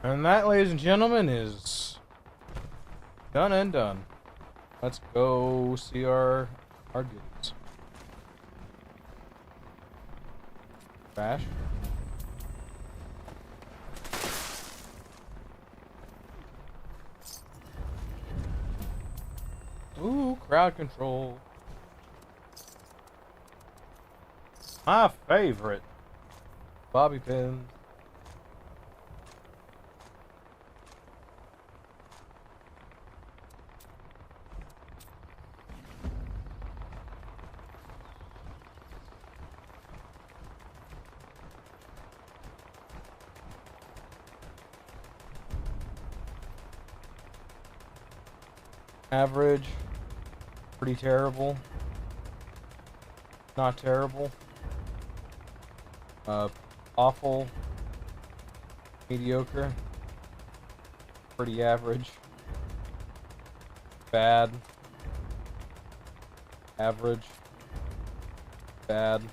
And that, ladies and gentlemen, is done and done. Let's go see our goodies. Trash. Ooh, crowd control. My favorite. Bobby pins. Average, pretty terrible, not terrible, awful, mediocre, pretty average, bad, average, bad.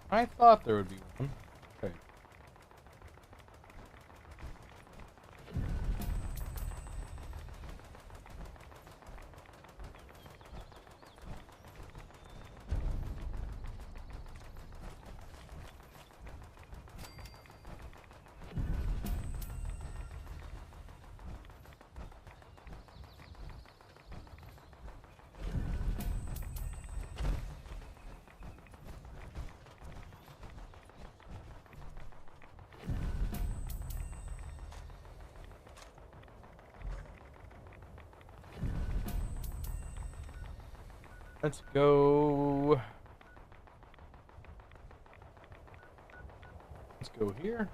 I thought there would be one. Okay. Let's go. Let's go here.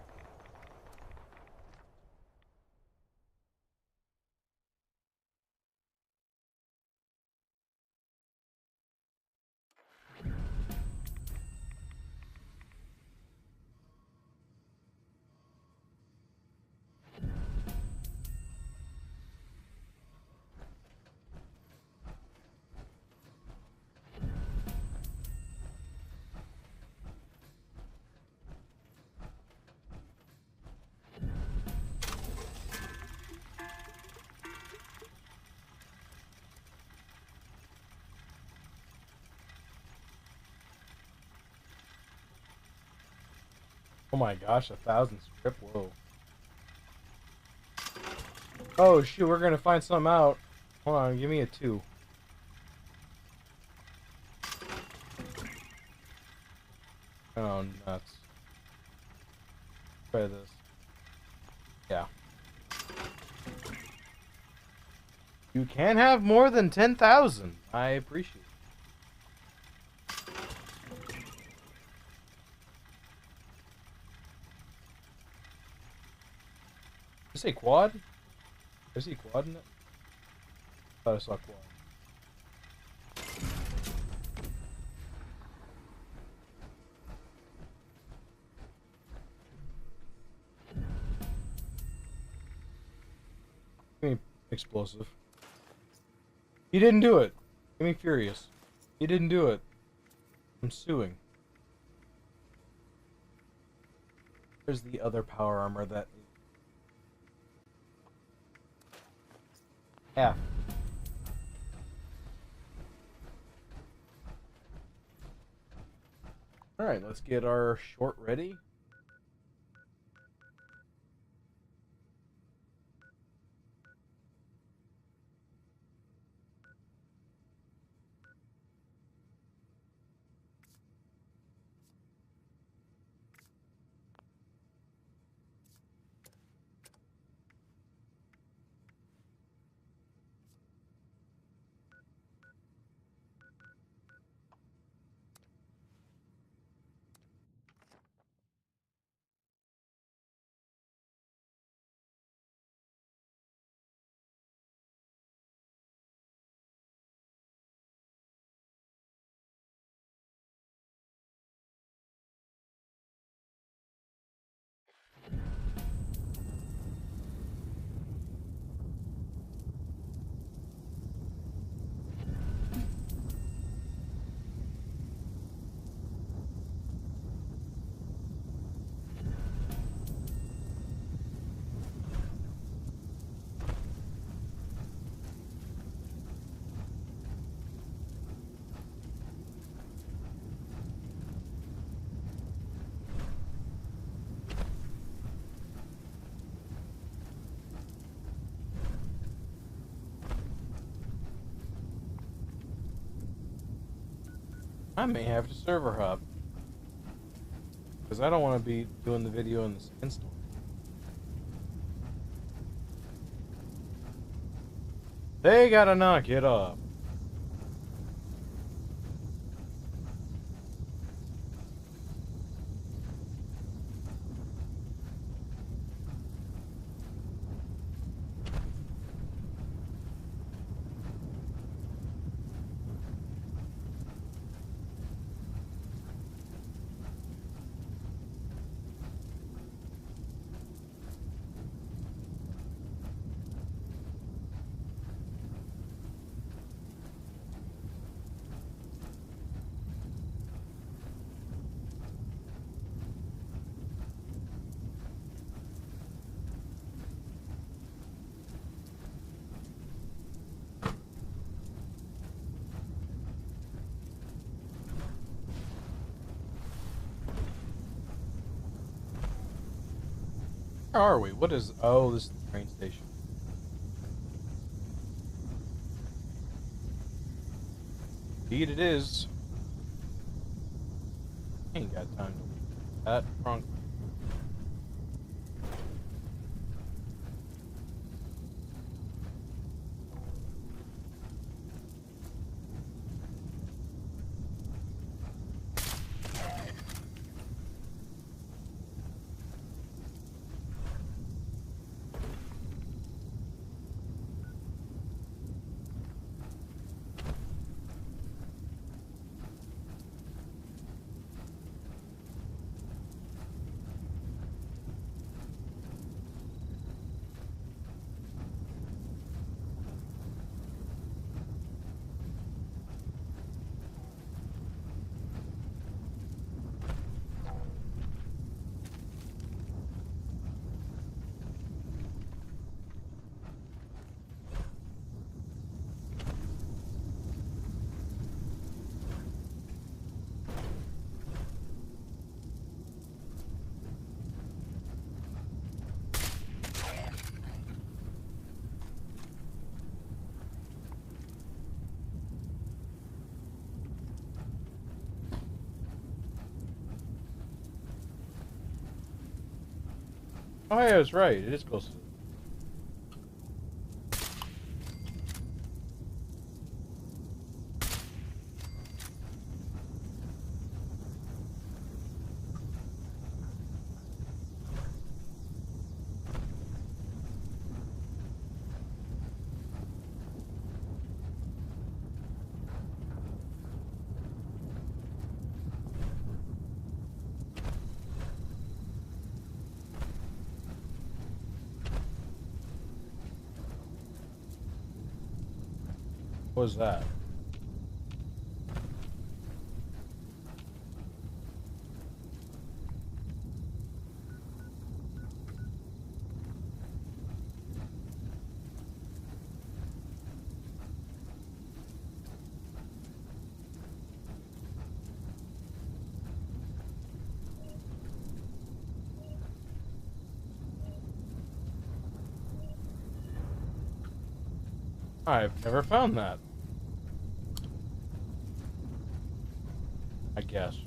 Oh my gosh, 1,000 script, whoa. Oh shoot, we're gonna find something out. Hold on, give me a 2. Oh, nuts. Try this. Yeah. You can have more than 10,000. I appreciate it. Did I say quad? Did I see quad in it? I thought I saw quad. Give me explosive. You didn't do it. Get me furious. You didn't do it. I'm suing. Where's the other power armor that... Yeah. Alright, let's get our short ready. I may have to server hop. Because I don't want to be doing the video in the sandstorm. They gotta knock it off. Where are we? What is... Oh, this is the train station. Indeed it is. Ain't got time to leave that trunk. Oh, yeah, I was right. It is close to... What was that? I've never found that. I guess.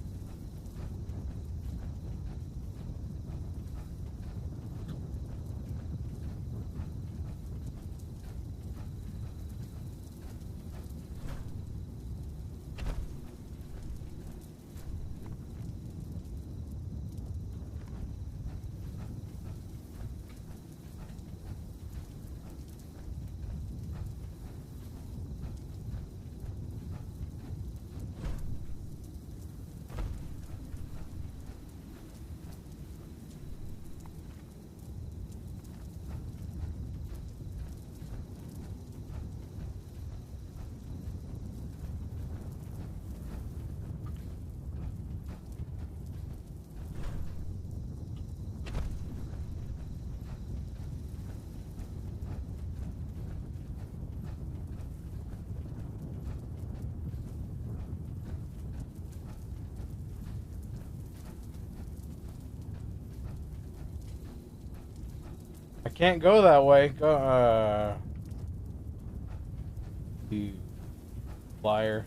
I can't go that way. Go, you liar.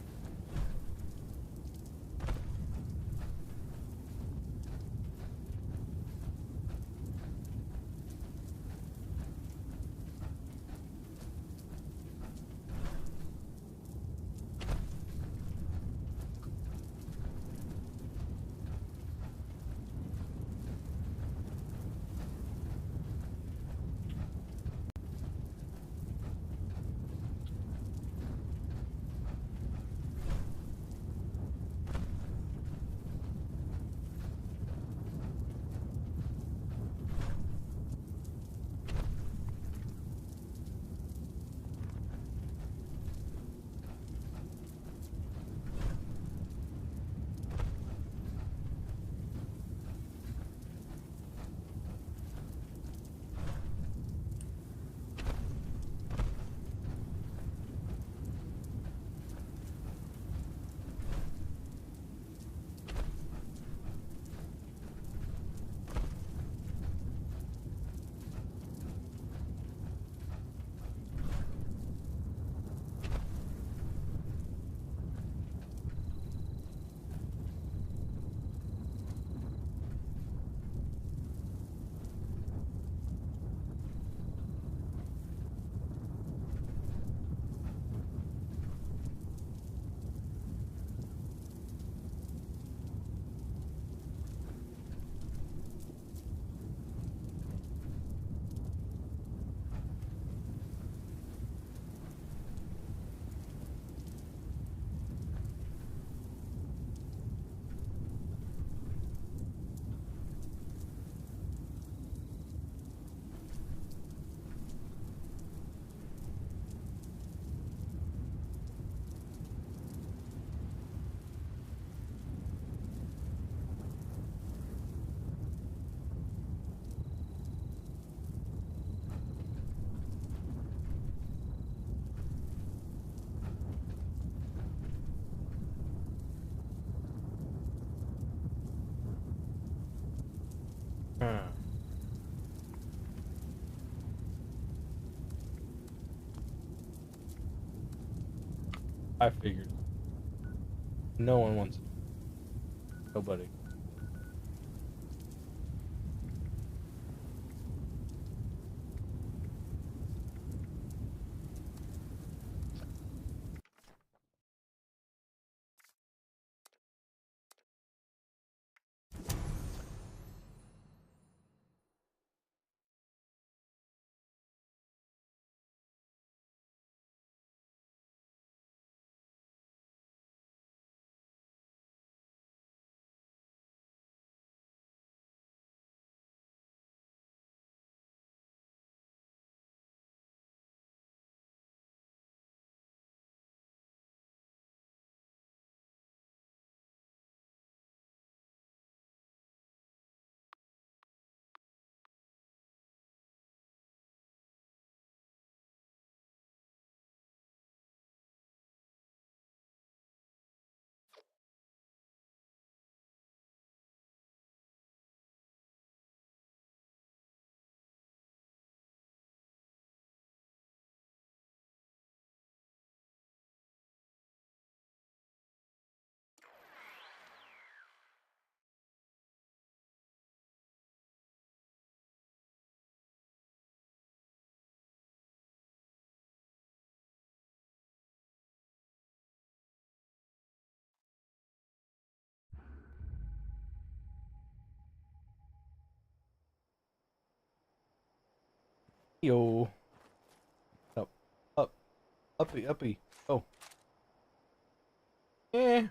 I figured. No one wants it. Nobody. Yo. Up. Up. Uppy. Uppy. Oh. Eh.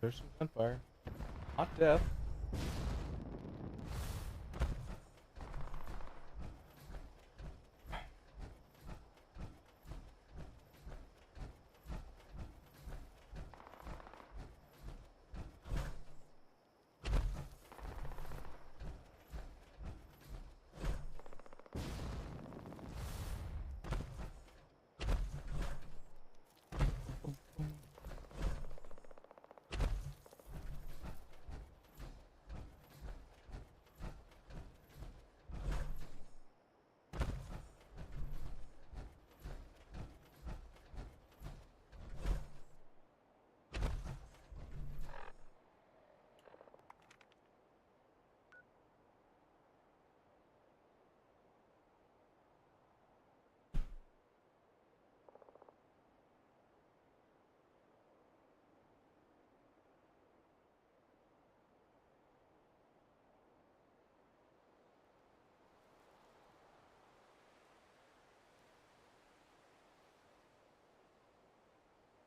There's some gunfire. Not death.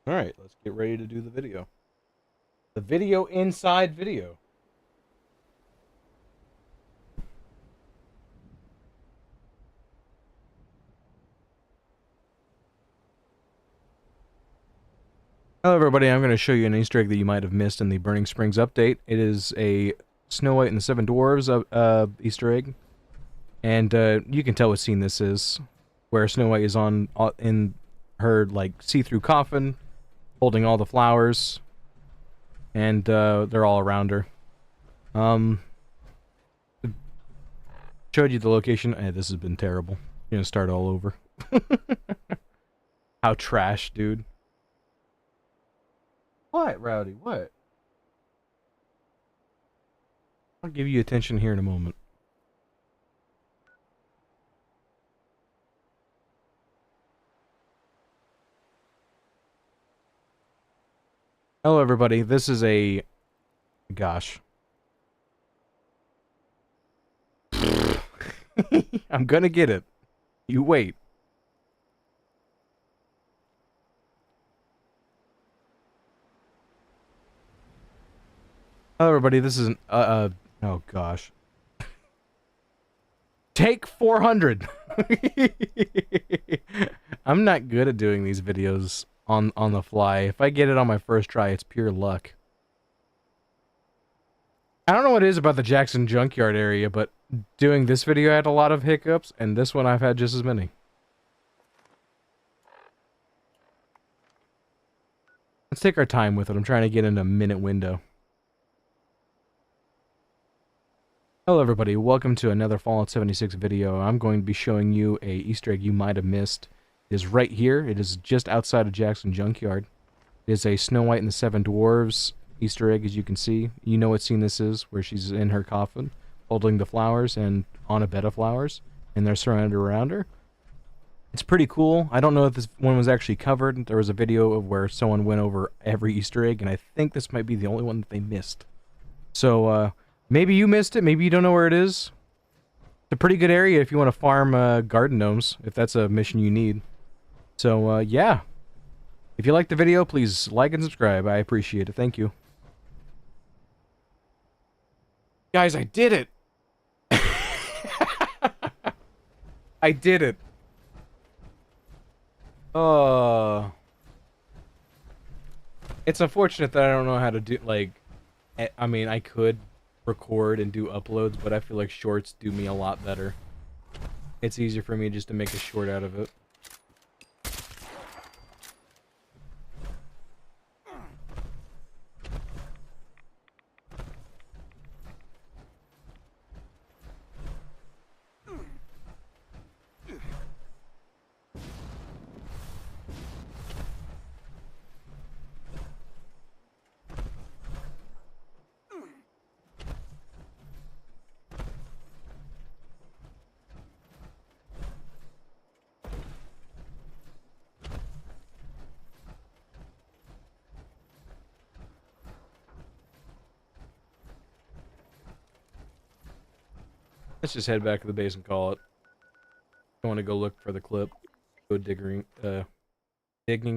Alright, let's get ready to do the video. The video inside video. Hello everybody, I'm going to show you an Easter egg that you might have missed in the Burning Springs update. It is a Snow White and the Seven Dwarves Easter egg. And you can tell what scene this is. Where Snow White is in her like see-through coffin, holding all the flowers. And they're all around her. Showed you the location. This has been terrible. You're gonna start all over. How trash, dude. What, Rowdy? What? I'll give you attention here in a moment. Hello, everybody. This is a... Gosh. I'm gonna get it. You wait. Hello, everybody. This is an... oh, gosh. Take 400! I'm not good at doing these videos on the fly. If I get it on my first try, it's pure luck. I don't know what it is about the Jackson Junkyard area, but doing this video I had a lot of hiccups, and this one I've had just as many. Let's take our time with it. I'm trying to get in a minute window. Hello everybody, welcome to another Fallout 76 video. I'm going to be showing you a Easter egg you might have missed. It is right here. It is just outside of Jackson Junkyard. It is a Snow White and the Seven Dwarves Easter egg, as you can see. You know what scene this is, where she's in her coffin, holding the flowers and on a bed of flowers, and they're surrounded around her. It's pretty cool. I don't know if this one was actually covered. There was a video of where someone went over every Easter egg, and I think this might be the only one that they missed. So, maybe you missed it, maybe you don't know where it is. It's a pretty good area if you want to farm garden gnomes, if that's a mission you need. So, yeah. If you liked the video, please like and subscribe. I appreciate it. Thank you. Guys, I did it! I did it. It's unfortunate that I don't know how to do, like... I mean, I could record and do uploads, but I feel like shorts do me a lot better. It's easier for me just to make a short out of it. Let's just head back to the base and call it. I want to go look for the clip. Go digging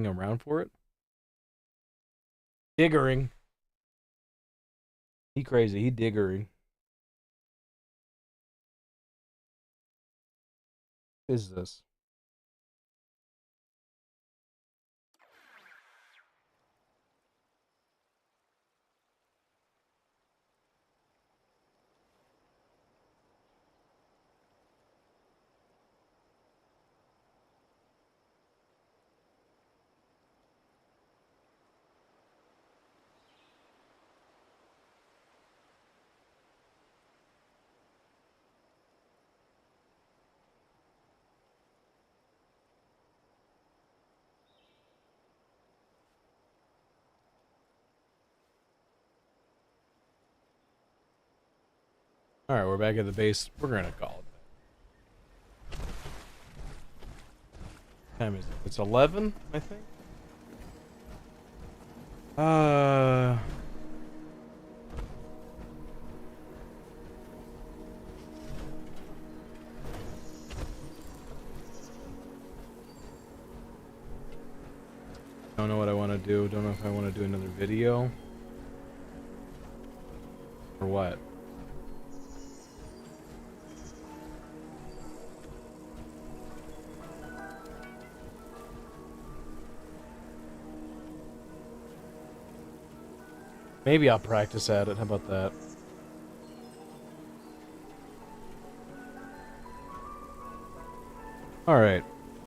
around for it. Diggering. He crazy. He diggering. What is this? Alright, we're back at the base. We're gonna call it. What time is it? It's 11, I think? Don't know what I want to do. Don't know if I want to do another video. Or what? Maybe I'll practice at it. How about that? Alright.